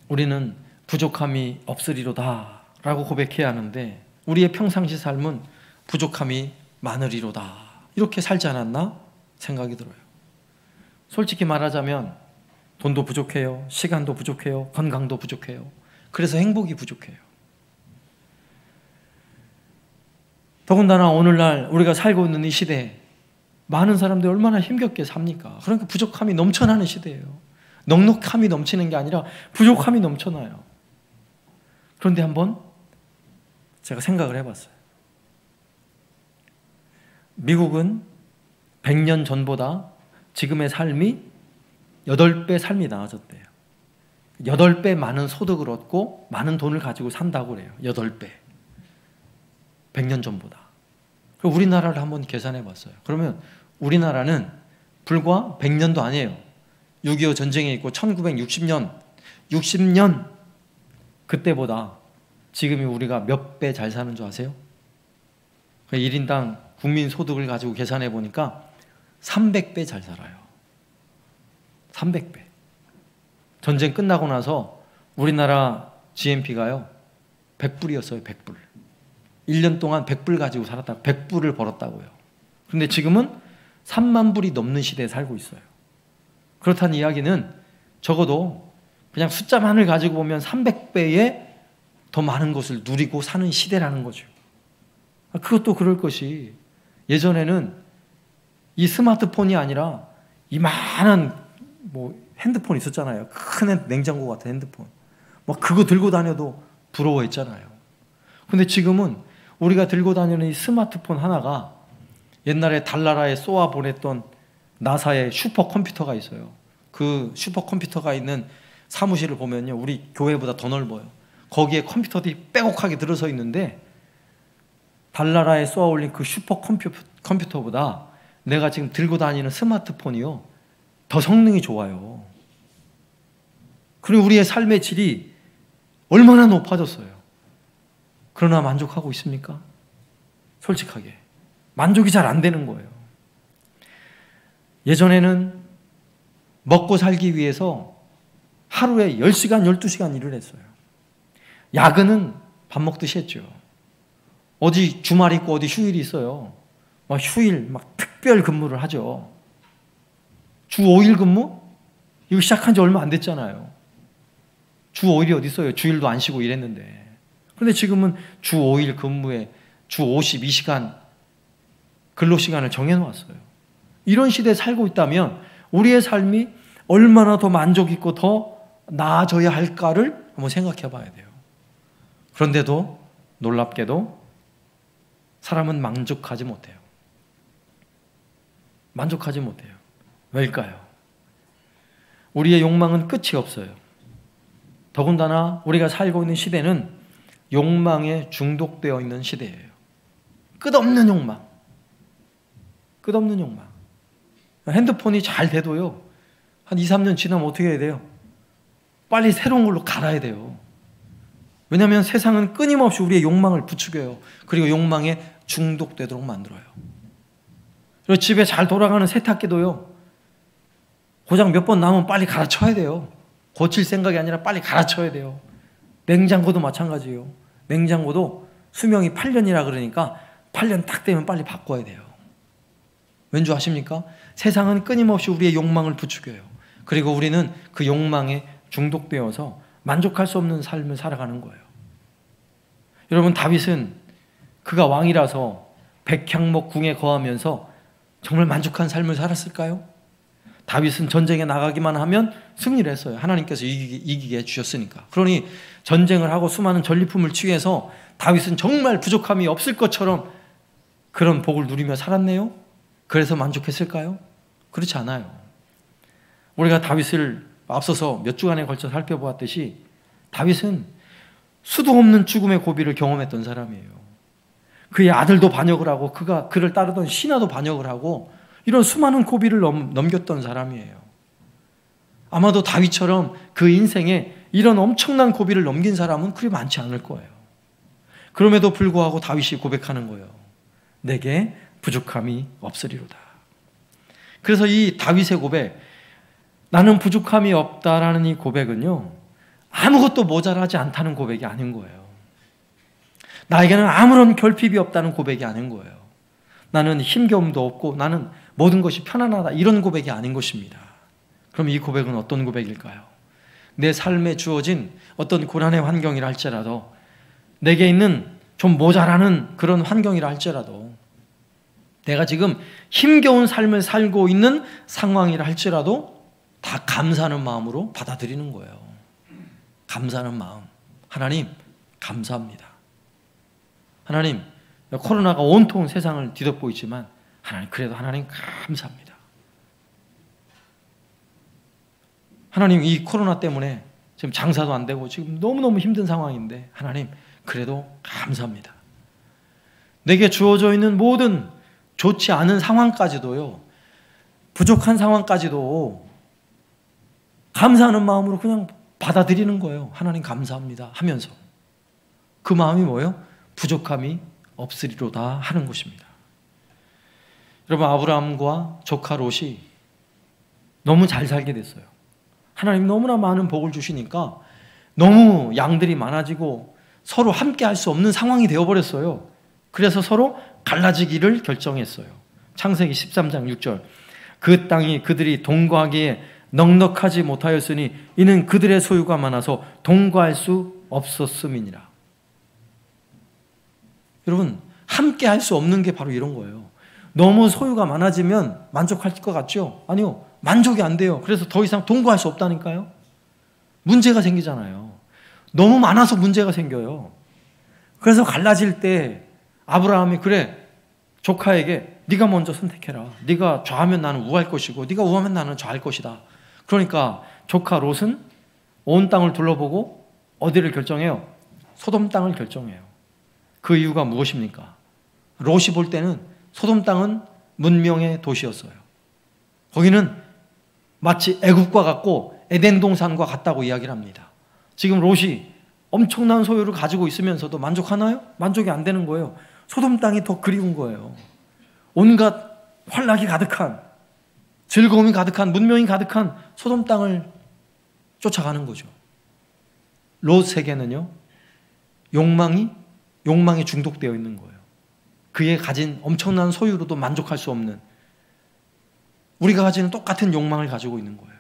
우리는 부족함이 없으리로다 라고 고백해야 하는데, 우리의 평상시 삶은 부족함이 많으리로다 이렇게 살지 않았나 생각이 들어요. 솔직히 말하자면 돈도 부족해요, 시간도 부족해요, 건강도 부족해요. 그래서 행복이 부족해요. 더군다나 오늘날 우리가 살고 있는 이 시대에 많은 사람들이 얼마나 힘겹게 삽니까? 그러니까 부족함이 넘쳐나는 시대예요. 넉넉함이 넘치는 게 아니라 부족함이 넘쳐나요. 그런데 한번 제가 생각을 해봤어요. 미국은 100년 전보다 지금의 삶이 8배 삶이 나아졌대요. 8배 많은 소득을 얻고 많은 돈을 가지고 산다고 그래요. 8배. 100년 전보다. 그리고 우리나라를 한번 계산해 봤어요. 그러면 우리나라는 불과 100년도 아니에요. 6.25 전쟁이 있고 1960년, 60년 그때보다 지금이 우리가 몇 배 잘 사는 줄 아세요? 1인당 국민 소득을 가지고 계산해 보니까 300배 잘 살아요. 300배. 전쟁 끝나고 나서 우리나라 GNP가요 100불이었어요. 100불. 1년 동안 100불 가지고 살았다고, 100불을 벌었다고요. 그런데 지금은 3만 불이 넘는 시대에 살고 있어요. 그렇다는 이야기는 적어도 그냥 숫자만을 가지고 보면 300배의 더 많은 것을 누리고 사는 시대라는 거죠. 그것도 그럴 것이, 예전에는 이 스마트폰이 아니라 이만한 핸드폰 있었잖아요. 큰 냉장고 같은 핸드폰. 그거 들고 다녀도 부러워했잖아요. 근데 지금은 우리가 들고 다니는 이 스마트폰 하나가 옛날에 달나라에 쏘아 보냈던 나사의 슈퍼컴퓨터가 있어요. 그 슈퍼컴퓨터가 있는 사무실을 보면요, 우리 교회보다 더 넓어요. 거기에 컴퓨터들이 빼곡하게 들어서 있는데 달나라에 쏘아올린 그 슈퍼컴퓨터보다 내가 지금 들고 다니는 스마트폰이요, 더 성능이 좋아요. 그리고 우리의 삶의 질이 얼마나 높아졌어요. 그러나 만족하고 있습니까? 솔직하게 만족이 잘 안 되는 거예요. 예전에는 먹고 살기 위해서 하루에 10시간, 12시간 일을 했어요. 야근은 밥 먹듯이 했죠. 어디 주말 있고 어디 휴일이 있어요. 막 휴일, 막 특별 근무를 하죠. 주 5일 근무? 이거 시작한 지 얼마 안 됐잖아요. 주 5일이 어디 있어요? 주일도 안 쉬고 일했는데. 그런데 지금은 주 5일 근무에 주 52시간 근로시간을 정해놓았어요. 이런 시대에 살고 있다면 우리의 삶이 얼마나 더 만족 있고 더 나아져야 할까를 한번 생각해 봐야 돼요. 그런데도 놀랍게도 사람은 만족하지 못해요. 만족하지 못해요. 왜일까요? 우리의 욕망은 끝이 없어요. 더군다나 우리가 살고 있는 시대는 욕망에 중독되어 있는 시대예요. 끝없는 욕망. 끝없는 욕망. 핸드폰이 잘 돼도요, 한 2, 3년 지나면 어떻게 해야 돼요? 빨리 새로운 걸로 갈아야 돼요. 왜냐하면 세상은 끊임없이 우리의 욕망을 부추겨요. 그리고 욕망에 중독되도록 만들어요. 그리고 집에 잘 돌아가는 세탁기도요, 고장 몇 번 나면 빨리 갈아쳐야 돼요. 고칠 생각이 아니라 빨리 갈아쳐야 돼요. 냉장고도 마찬가지예요. 냉장고도 수명이 8년이라 그러니까 8년 딱 되면 빨리 바꿔야 돼요. 왠 줄 아십니까? 세상은 끊임없이 우리의 욕망을 부추겨요. 그리고 우리는 그 욕망에 중독되어서 만족할 수 없는 삶을 살아가는 거예요. 여러분, 다윗은 그가 왕이라서 백향목 궁에 거하면서 정말 만족한 삶을 살았을까요? 다윗은 전쟁에 나가기만 하면 승리를 했어요. 하나님께서 이기게 해주셨으니까. 그러니 전쟁을 하고 수많은 전리품을 취해서 다윗은 정말 부족함이 없을 것처럼 그런 복을 누리며 살았네요. 그래서 만족했을까요? 그렇지 않아요. 우리가 다윗을 앞서서 몇 주간에 걸쳐 살펴보았듯이 다윗은 수도 없는 죽음의 고비를 경험했던 사람이에요. 그의 아들도 반역을 하고 그가 그를 따르던 신하도 반역을 하고 이런 수많은 고비를 넘겼던 사람이에요. 아마도 다윗처럼 그 인생에 이런 엄청난 고비를 넘긴 사람은 그리 많지 않을 거예요. 그럼에도 불구하고 다윗이 고백하는 거예요. 내게 부족함이 없으리로다. 그래서 이 다윗의 고백, 나는 부족함이 없다라는 이 고백은요, 아무것도 모자라지 않다는 고백이 아닌 거예요. 나에게는 아무런 결핍이 없다는 고백이 아닌 거예요. 나는 힘겨움도 없고 나는 모든 것이 편안하다, 이런 고백이 아닌 것입니다. 그럼 이 고백은 어떤 고백일까요? 내 삶에 주어진 어떤 고난의 환경이라 할지라도, 내게 있는 좀 모자라는 그런 환경이라 할지라도, 내가 지금 힘겨운 삶을 살고 있는 상황이라 할지라도 다 감사하는 마음으로 받아들이는 거예요. 감사하는 마음. 하나님, 감사합니다. 하나님, 코로나가 온통 세상을 뒤덮고 있지만 하나님, 그래도 하나님 감사합니다. 하나님, 이 코로나 때문에 지금 장사도 안 되고 지금 너무너무 힘든 상황인데 하나님, 그래도 감사합니다. 내게 주어져 있는 모든 좋지 않은 상황까지도요, 부족한 상황까지도 감사하는 마음으로 그냥 받아들이는 거예요. 하나님 감사합니다 하면서. 그 마음이 뭐예요? 부족함이 없으리로다 하는 것입니다. 여러분, 아브라함과 조카 롯이 너무 잘 살게 됐어요. 하나님 너무나 많은 복을 주시니까 너무 양들이 많아지고 서로 함께 할 수 없는 상황이 되어버렸어요. 그래서 서로 갈라지기를 결정했어요. 창세기 13장 6절. 그 땅이 그들이 동거하기에 넉넉하지 못하였으니 이는 그들의 소유가 많아서 동거할 수 없었음이니라. 여러분, 함께 할 수 없는 게 바로 이런 거예요. 너무 소유가 많아지면 만족할 것 같죠? 아니요, 만족이 안 돼요. 그래서 더 이상 동거할 수 없다니까요. 문제가 생기잖아요. 너무 많아서 문제가 생겨요. 그래서 갈라질 때 아브라함이, 그래, 조카에게 네가 먼저 선택해라. 네가 좌하면 나는 우할 것이고 네가 우하면 나는 좌할 것이다. 그러니까 조카 롯은 온 땅을 둘러보고 어디를 결정해요? 소돔 땅을 결정해요. 그 이유가 무엇입니까? 롯이 볼 때는 소돔 땅은 문명의 도시였어요. 거기는 마치 애국과 같고 에덴 동산과 같다고 이야기를 합니다. 지금 롯이 엄청난 소유를 가지고 있으면서도 만족하나요? 만족이 안 되는 거예요. 소돔 땅이 더 그리운 거예요. 온갖 환락이 가득한, 즐거움이 가득한, 문명이 가득한 소돔 땅을 쫓아가는 거죠. 롯에게는요, 욕망에 중독되어 있는 거예요. 그의 가진 엄청난 소유로도 만족할 수 없는, 우리가 가지는 똑같은 욕망을 가지고 있는 거예요.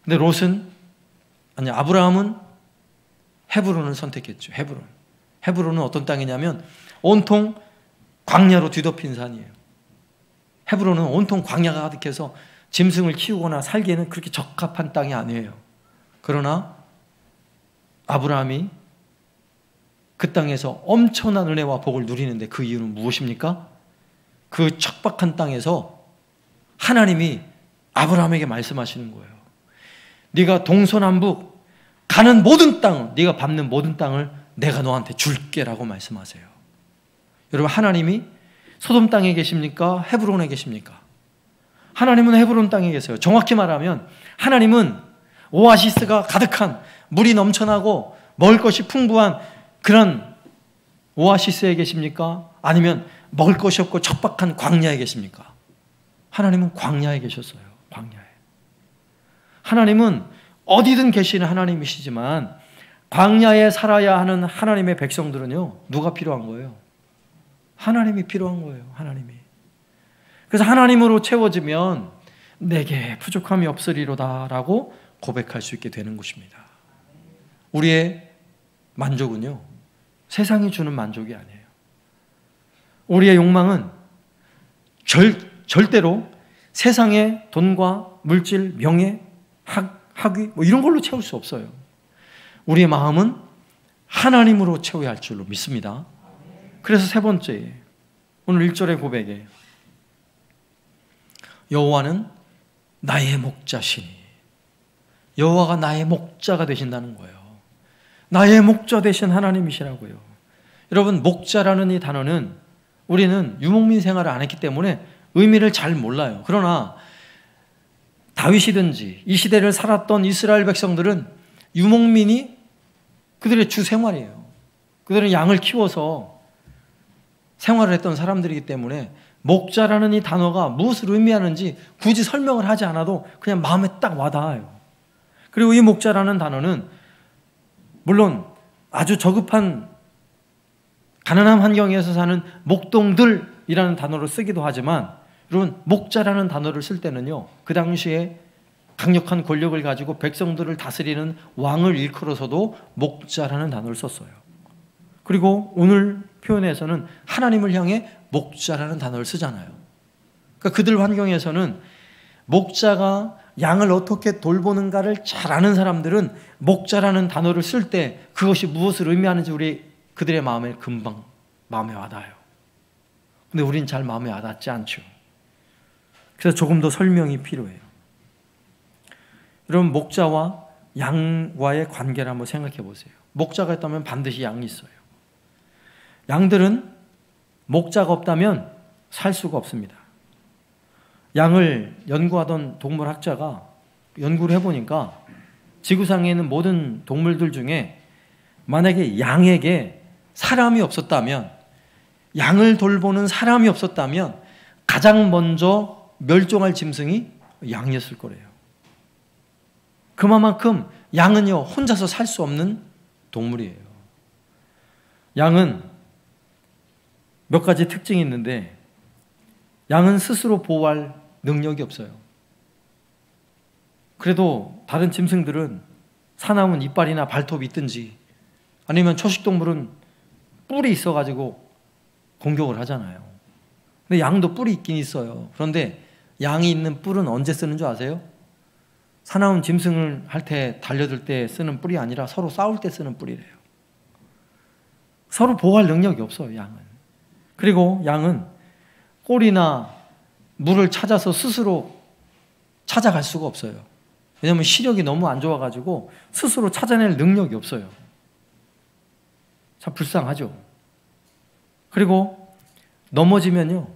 근데 아브라함은 헤브론을 선택했죠. 헤브론은 어떤 땅이냐면 온통 광야로 뒤덮인 산이에요. 헤브론은 온통 광야가 가득해서 짐승을 키우거나 살기에는 그렇게 적합한 땅이 아니에요. 그러나 아브라함이 그 땅에서 엄청난 은혜와 복을 누리는데 그 이유는 무엇입니까? 그 척박한 땅에서 하나님이 아브라함에게 말씀하시는 거예요. 네가 동서남북 가는 모든 땅, 네가 밟는 모든 땅을 내가 너한테 줄게라고 말씀하세요. 여러분, 하나님이 소돔 땅에 계십니까? 헤브론에 계십니까? 하나님은 헤브론 땅에 계세요. 정확히 말하면 하나님은 오아시스가 가득한, 물이 넘쳐나고 먹을 것이 풍부한 그런 오아시스에 계십니까? 아니면 먹을 것이 없고 척박한 광야에 계십니까? 하나님은 광야에 계셨어요. 광야에. 하나님은 어디든 계시는 하나님이시지만 광야에 살아야 하는 하나님의 백성들은요, 누가 필요한 거예요? 하나님이 필요한 거예요. 하나님이. 그래서 하나님으로 채워지면 내게 부족함이 없으리로다 라고 고백할 수 있게 되는 것입니다. 우리의 만족은요, 세상이 주는 만족이 아니에요. 우리의 욕망은 절대로 세상의 돈과 물질, 명예, 학위 이런 걸로 채울 수 없어요. 우리의 마음은 하나님으로 채워야 할 줄로 믿습니다. 그래서 세 번째, 오늘 1절의 고백에 여호와는 나의 목자시니, 여호와가 나의 목자가 되신다는 거예요. 나의 목자 되신 하나님이시라고요. 여러분, 목자라는 이 단어는 우리는 유목민 생활을 안 했기 때문에 의미를 잘 몰라요. 그러나 다윗이든지 이 시대를 살았던 이스라엘 백성들은 유목민이 그들의 주 생활이에요. 그들은 양을 키워서 생활을 했던 사람들이기 때문에 목자라는 이 단어가 무엇을 의미하는지 굳이 설명을 하지 않아도 그냥 마음에 딱 와닿아요. 그리고 이 목자라는 단어는 물론 아주 저급한 가난한 환경에서 사는 목동들이라는 단어를 쓰기도 하지만, 여러분, 목자라는 단어를 쓸 때는요, 그 당시에 강력한 권력을 가지고 백성들을 다스리는 왕을 일컬어서도 목자라는 단어를 썼어요. 그리고 오늘 표현에서는 하나님을 향해 목자라는 단어를 쓰잖아요. 그러니까 그들 환경에서는 목자가 양을 어떻게 돌보는가를 잘 아는 사람들은 목자라는 단어를 쓸 때 그것이 무엇을 의미하는지 그들의 마음에 금방 마음에 와닿아요. 근데 우린 잘 마음에 와닿지 않죠. 그래서 조금 더 설명이 필요해요. 여러분, 목자와 양과의 관계를 한번 생각해 보세요. 목자가 있다면 반드시 양이 있어요. 양들은 목자가 없다면 살 수가 없습니다. 양을 연구하던 동물학자가 연구를 해보니까 지구상에 있는 모든 동물들 중에 만약에 양에게 사람이 없었다면, 양을 돌보는 사람이 없었다면 가장 먼저 멸종할 짐승이 양이었을 거래요. 그만큼 양은요, 혼자서 살 수 없는 동물이에요. 양은 몇 가지 특징이 있는데, 양은 스스로 보호할 능력이 없어요. 그래도 다른 짐승들은 사나운 이빨이나 발톱이 있든지, 아니면 초식동물은 뿔이 있어가지고 공격을 하잖아요. 근데 양도 뿔이 있긴 있어요. 그런데 양이 있는 뿔은 언제 쓰는 줄 아세요? 사나운 짐승을 할 때, 달려들 때 쓰는 뿔이 아니라 서로 싸울 때 쓰는 뿔이래요. 서로 보호할 능력이 없어요, 양은. 그리고 양은 꼴이나 물을 찾아서 스스로 찾아갈 수가 없어요. 왜냐하면 시력이 너무 안 좋아가지고 스스로 찾아낼 능력이 없어요. 참 불쌍하죠. 그리고 넘어지면요,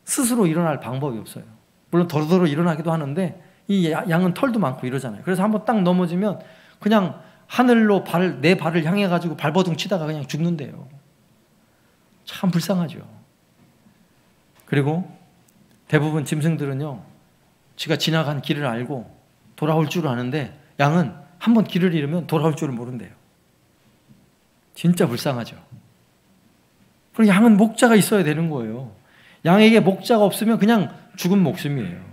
스스로 일어날 방법이 없어요. 물론 더러더러 일어나기도 하는데 이 양은 털도 많고 이러잖아요. 그래서 한번 딱 넘어지면 그냥 하늘로 내 발을 향해 가지고 발버둥 치다가 그냥 죽는데요. 참 불쌍하죠. 그리고 대부분 짐승들은요, 지가 지나간 길을 알고 돌아올 줄 아는데 양은 한번 길을 잃으면 돌아올 줄을 모른대요. 진짜 불쌍하죠. 그럼 양은 목자가 있어야 되는 거예요. 양에게 목자가 없으면 그냥 죽은 목숨이에요.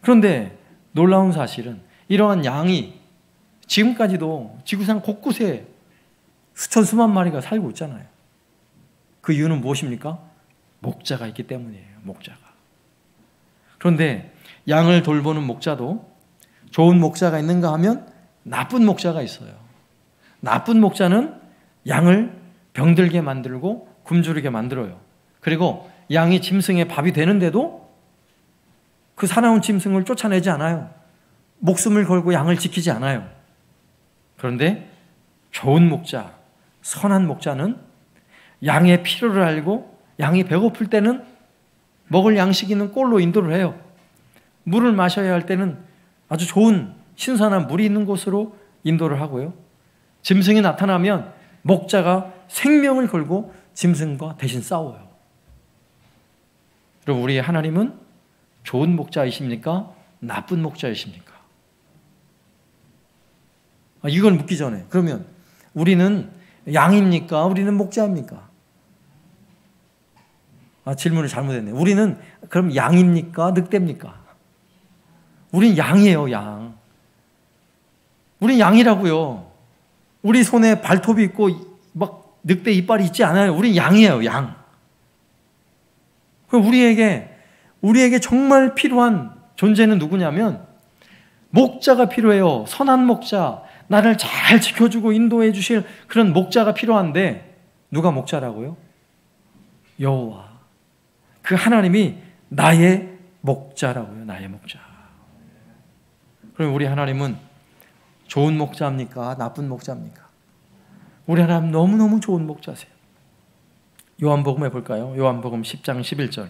그런데 놀라운 사실은 이러한 양이 지금까지도 지구상 곳곳에 수천 수만 마리가 살고 있잖아요. 그 이유는 무엇입니까? 목자가 있기 때문이에요. 목자가. 그런데 양을 돌보는 목자도 좋은 목자가 있는가 하면 나쁜 목자가 있어요. 나쁜 목자는 양을 병들게 만들고 굶주리게 만들어요. 그리고 양이 짐승의 밥이 되는데도 그 사나운 짐승을 쫓아내지 않아요. 목숨을 걸고 양을 지키지 않아요. 그런데 좋은 목자, 선한 목자는 양의 필요를 알고 양이 배고플 때는 먹을 양식 있는 꼴로 인도를 해요. 물을 마셔야 할 때는 아주 좋은 신선한 물이 있는 곳으로 인도를 하고요. 짐승이 나타나면 목자가 생명을 걸고 짐승과 대신 싸워요. 그럼 우리 하나님은 좋은 목자이십니까? 나쁜 목자이십니까? 이걸 묻기 전에 그러면 우리는 양입니까? 우리는 목자입니까? 질문을 잘못했네요. 우리는 그럼 양입니까? 늑대입니까? 우린 양이에요. 양. 우린 양이라고요. 우리 손에 발톱이 있고 막 늑대 이빨이 있지 않아요. 우린 양이에요. 양. 그럼 우리에게 정말 필요한 존재는 누구냐면 목자가 필요해요. 선한 목자, 나를 잘 지켜주고 인도해 주실 그런 목자가 필요한데 누가 목자라고요? 여호와. 그 하나님이 나의 목자라고요. 나의 목자. 그럼 우리 하나님은 좋은 목자입니까? 나쁜 목자입니까? 우리 하나님 너무너무 좋은 목자세요. 요한복음 해볼까요? 요한복음 10장 11절.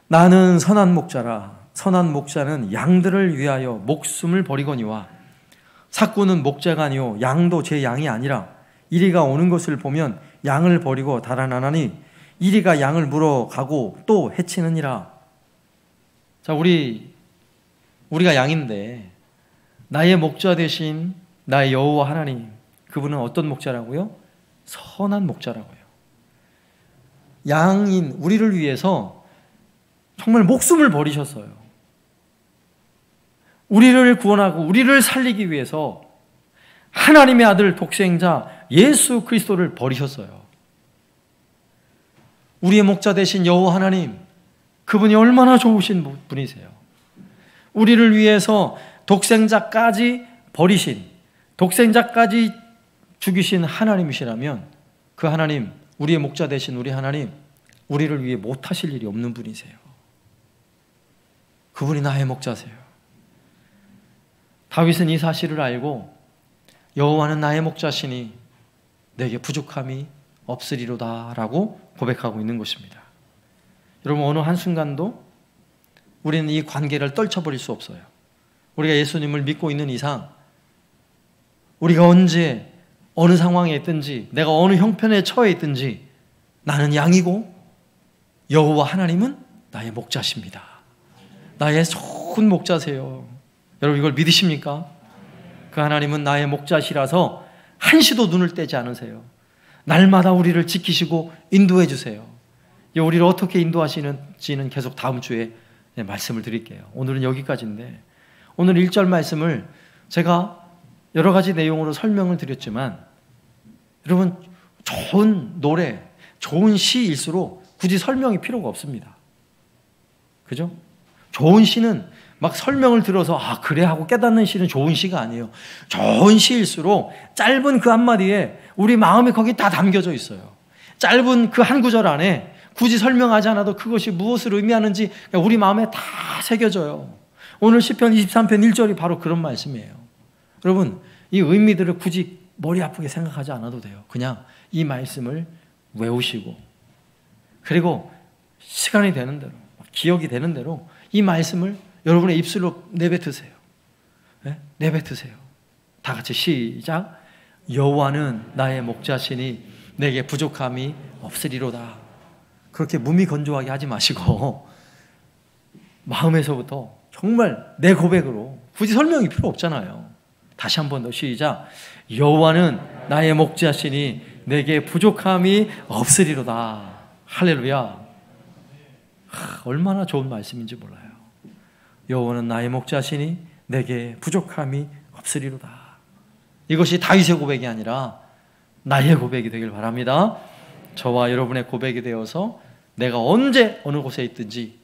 나는 선한 목자라. 선한 목자는 양들을 위하여 목숨을 버리거니와 삭구는 목자가 아니요 양도 제 양이 아니라 이리가 오는 것을 보면 양을 버리고 달아나나니 이리가 양을 물어가고 또 해치느니라. 자, 우리가 양인데 나의 목자 되신 나의 여호와 하나님, 그분은 어떤 목자라고요? 선한 목자라고요. 양인 우리를 위해서 정말 목숨을 버리셨어요. 우리를 구원하고 우리를 살리기 위해서 하나님의 아들 독생자 예수 그리스도를 버리셨어요. 우리의 목자 되신 여호와 하나님, 그분이 얼마나 좋으신 분이세요. 우리를 위해서 독생자까지 버리신, 독생자까지 죽이신 하나님이시라면 그 하나님, 우리의 목자 되신 우리 하나님, 우리를 위해 못하실 일이 없는 분이세요. 그분이 나의 목자세요. 다윗은 이 사실을 알고 여호와는 나의 목자시니 내게 부족함이 없으리로다 라고 고백하고 있는 것입니다. 여러분, 어느 한순간도 우리는 이 관계를 떨쳐버릴 수 없어요. 우리가 예수님을 믿고 있는 이상 우리가 언제 어느 상황에 있든지 내가 어느 형편에 처해 있든지 나는 양이고 여호와 하나님은 나의 목자십니다. 나의 좋은 목자세요. 여러분, 이걸 믿으십니까? 그 하나님은 나의 목자시라서 한시도 눈을 떼지 않으세요. 날마다 우리를 지키시고 인도해 주세요. 우리를 어떻게 인도하시는지는 계속 다음 주에 말씀을 드릴게요. 오늘은 여기까지인데 오늘 1절 말씀을 제가 여러 가지 내용으로 설명을 드렸지만 여러분, 좋은 노래, 좋은 시일수록 굳이 설명이 필요가 없습니다. 그죠? 좋은 시는 막 설명을 들어서 그래 하고 깨닫는 시는 좋은 시가 아니에요. 좋은 시일수록 짧은 그 한마디에 우리 마음이 거기 다 담겨져 있어요. 짧은 그 한 구절 안에 굳이 설명하지 않아도 그것이 무엇을 의미하는지 우리 마음에 다 새겨져요. 오늘 시편 23편 1절이 바로 그런 말씀이에요. 여러분, 이 의미들을 굳이 머리 아프게 생각하지 않아도 돼요. 그냥 이 말씀을 외우시고, 그리고 시간이 되는 대로, 기억이 되는 대로 이 말씀을 여러분의 입술로 내뱉으세요. 네? 내뱉으세요. 다 같이 시작. 여호와는 나의 목자시니 내게 부족함이 없으리로다. 그렇게 무미건조하게 하지 마시고 마음에서부터 정말 내 고백으로, 굳이 설명이 필요 없잖아요. 다시 한 번 더 시작. 여호와는 나의 목자시니 내게 부족함이 없으리로다. 할렐루야. 얼마나 좋은 말씀인지 몰라요. 여호와는 나의 목자시니 내게 부족함이 없으리로다. 이것이 다윗의 고백이 아니라 나의 고백이 되길 바랍니다. 저와 여러분의 고백이 되어서 내가 언제 어느 곳에 있든지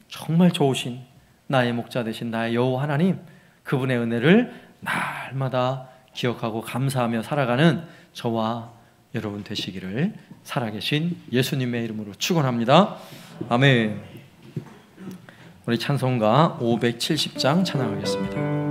정말 좋으신 나의 목자 되신 나의 여호와 하나님, 그분의 은혜를 날마다 기억하고 감사하며 살아가는 저와 여러분 되시기를 살아계신 예수님의 이름으로 축원합니다. 아멘. 우리 찬송가 570장 찬양하겠습니다.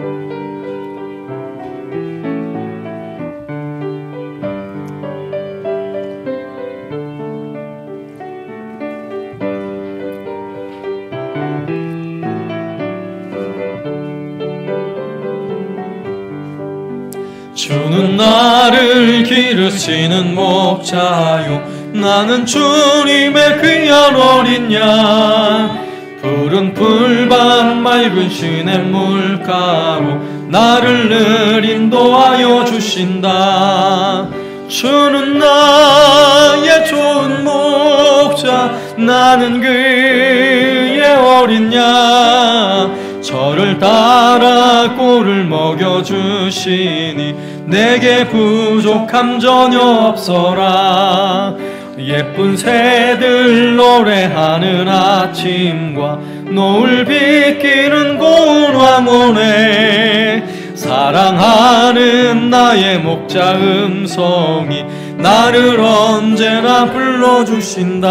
주는 나를 기르시는 목자요, 나는 주님의 귀한 어린 양. 푸른 풀밭 맑은 시냇 물가로 나를 늘 인도하여 주신다. 주는 나의 좋은 목자, 나는 그의 어린 양. 저를 따라 꼴을 먹여주시니 내게 부족함 전혀 없어라. 예쁜 새들 노래하는 아침과 노을 비키는 고운 황혼에 사랑하는 나의 목자 음성이 나를 언제나 불러주신다.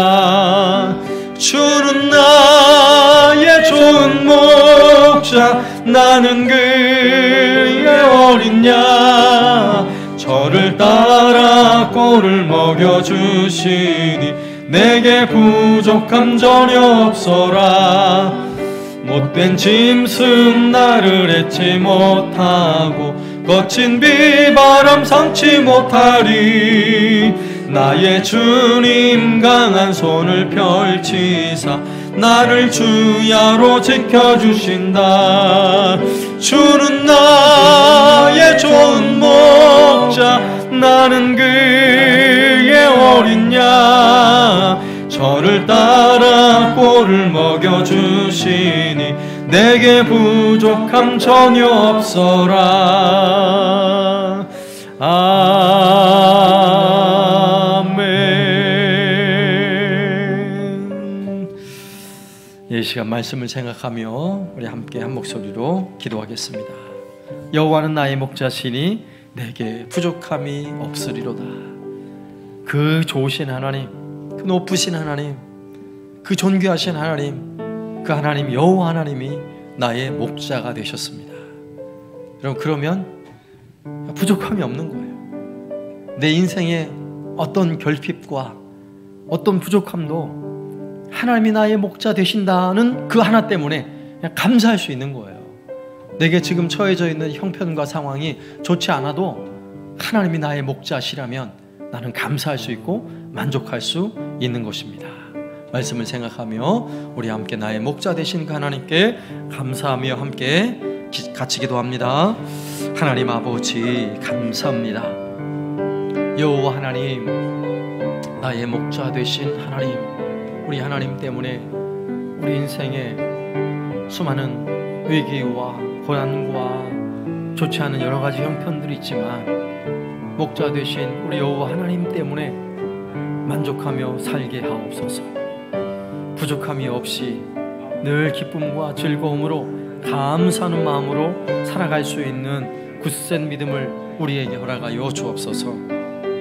주는 나의 좋은 목자, 나는 그의 어린 양. 저를 따라 꼴을 먹여주시니 내게 부족함 전혀 없어라. 못된 짐승 나를 해치 못하고 거친 비바람 상치 못하리. 나의 주님 강한 손을 펼치사 나를 주야로 지켜주신다. 주는 나의 좋은 목자, 나는 그의 어린 양. 저를 따라 꼴을 먹여주시니 내게 부족함 전혀 없어라. 아멘. 이 시간 말씀을 생각하며 우리 함께 한 목소리로 기도하겠습니다. 여호와는 나의 목자시니 내게 부족함이 없으리로다. 그 좋으신 하나님, 그 높으신 하나님, 그 존귀하신 하나님, 그 하나님 여호와 하나님이 나의 목자가 되셨습니다. 여러분, 그러면 부족함이 없는 거예요. 내 인생에 어떤 결핍과 어떤 부족함도 하나님이 나의 목자 되신다는 그 하나 때문에 그냥 감사할 수 있는 거예요. 내게 지금 처해져 있는 형편과 상황이 좋지 않아도 하나님이 나의 목자시라면 나는 감사할 수 있고 만족할 수 있는 것입니다. 말씀을 생각하며 우리 함께 나의 목자 되신 그 하나님께 감사하며 함께 같이 기도합니다. 하나님 아버지, 감사합니다. 여호와 하나님, 나의 목자 되신 하나님, 우리 하나님 때문에 우리 인생에 수많은 위기와 고난과 좋지 않은 여러 가지 형편들이 있지만 목자 되신 우리 여호와 하나님 때문에 만족하며 살게 하옵소서. 부족함이 없이 늘 기쁨과 즐거움으로 감사하는 마음으로 살아갈 수 있는 굳센 믿음을 우리에게 허락하여 주옵소서.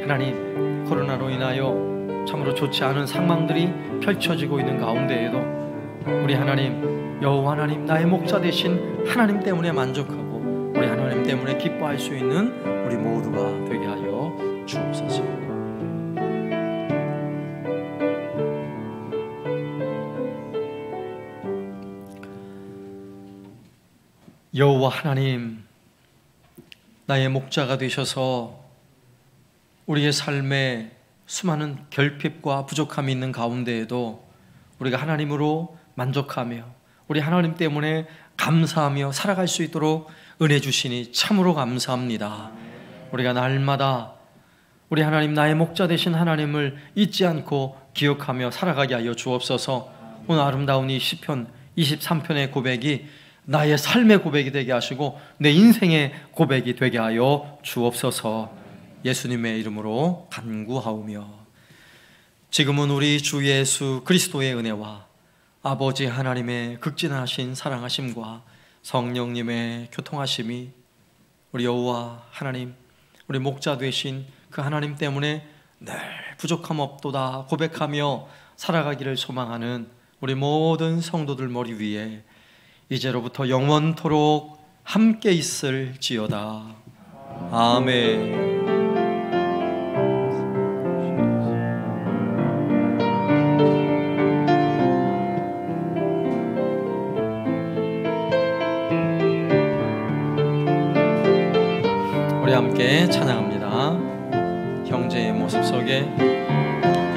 하나님, 코로나로 인하여 참으로 좋지 않은 상황들이 펼쳐지고 있는 가운데에도 우리 하나님, 여호와 하나님, 나의 목자 되신 하나님 때문에 만족하고 우리 하나님 때문에 기뻐할 수 있는 우리 모두가 되게 하여 주옵소서. 여호와 하나님, 나의 목자가 되셔서 우리의 삶에 수많은 결핍과 부족함이 있는 가운데에도 우리가 하나님으로 만족하며 우리 하나님 때문에 감사하며 살아갈 수 있도록 은혜 주시니 참으로 감사합니다. 우리가 날마다 우리 하나님, 나의 목자 되신 하나님을 잊지 않고 기억하며 살아가게 하여 주옵소서. 오늘 아름다운 이 시편 23편의 고백이 나의 삶의 고백이 되게 하시고 내 인생의 고백이 되게 하여 주옵소서. 예수님의 이름으로 간구하오며, 지금은 우리 주 예수 그리스도의 은혜와 아버지 하나님의 극진하신 사랑하심과 성령님의 교통하심이 우리 여호와 하나님, 우리 목자 되신 그 하나님 때문에 늘 부족함 없도다 고백하며 살아가기를 소망하는 우리 모든 성도들 머리 위에 이제로부터 영원토록 함께 있을지어다. 아멘. 우리 함께 찬양합니다. 형제의 모습 속에,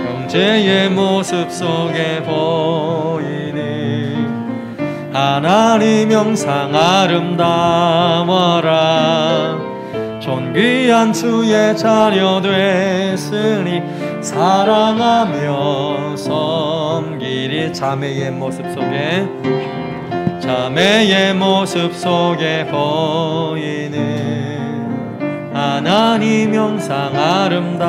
형제의 모습 속에 보이니 하나님 형상 아름다워라. 존귀한 주의 자녀 됐으니 사랑하며 섬기리. 자매의 모습 속에, 자매의 모습 속에 보이는 하나님 형상 아름다워라.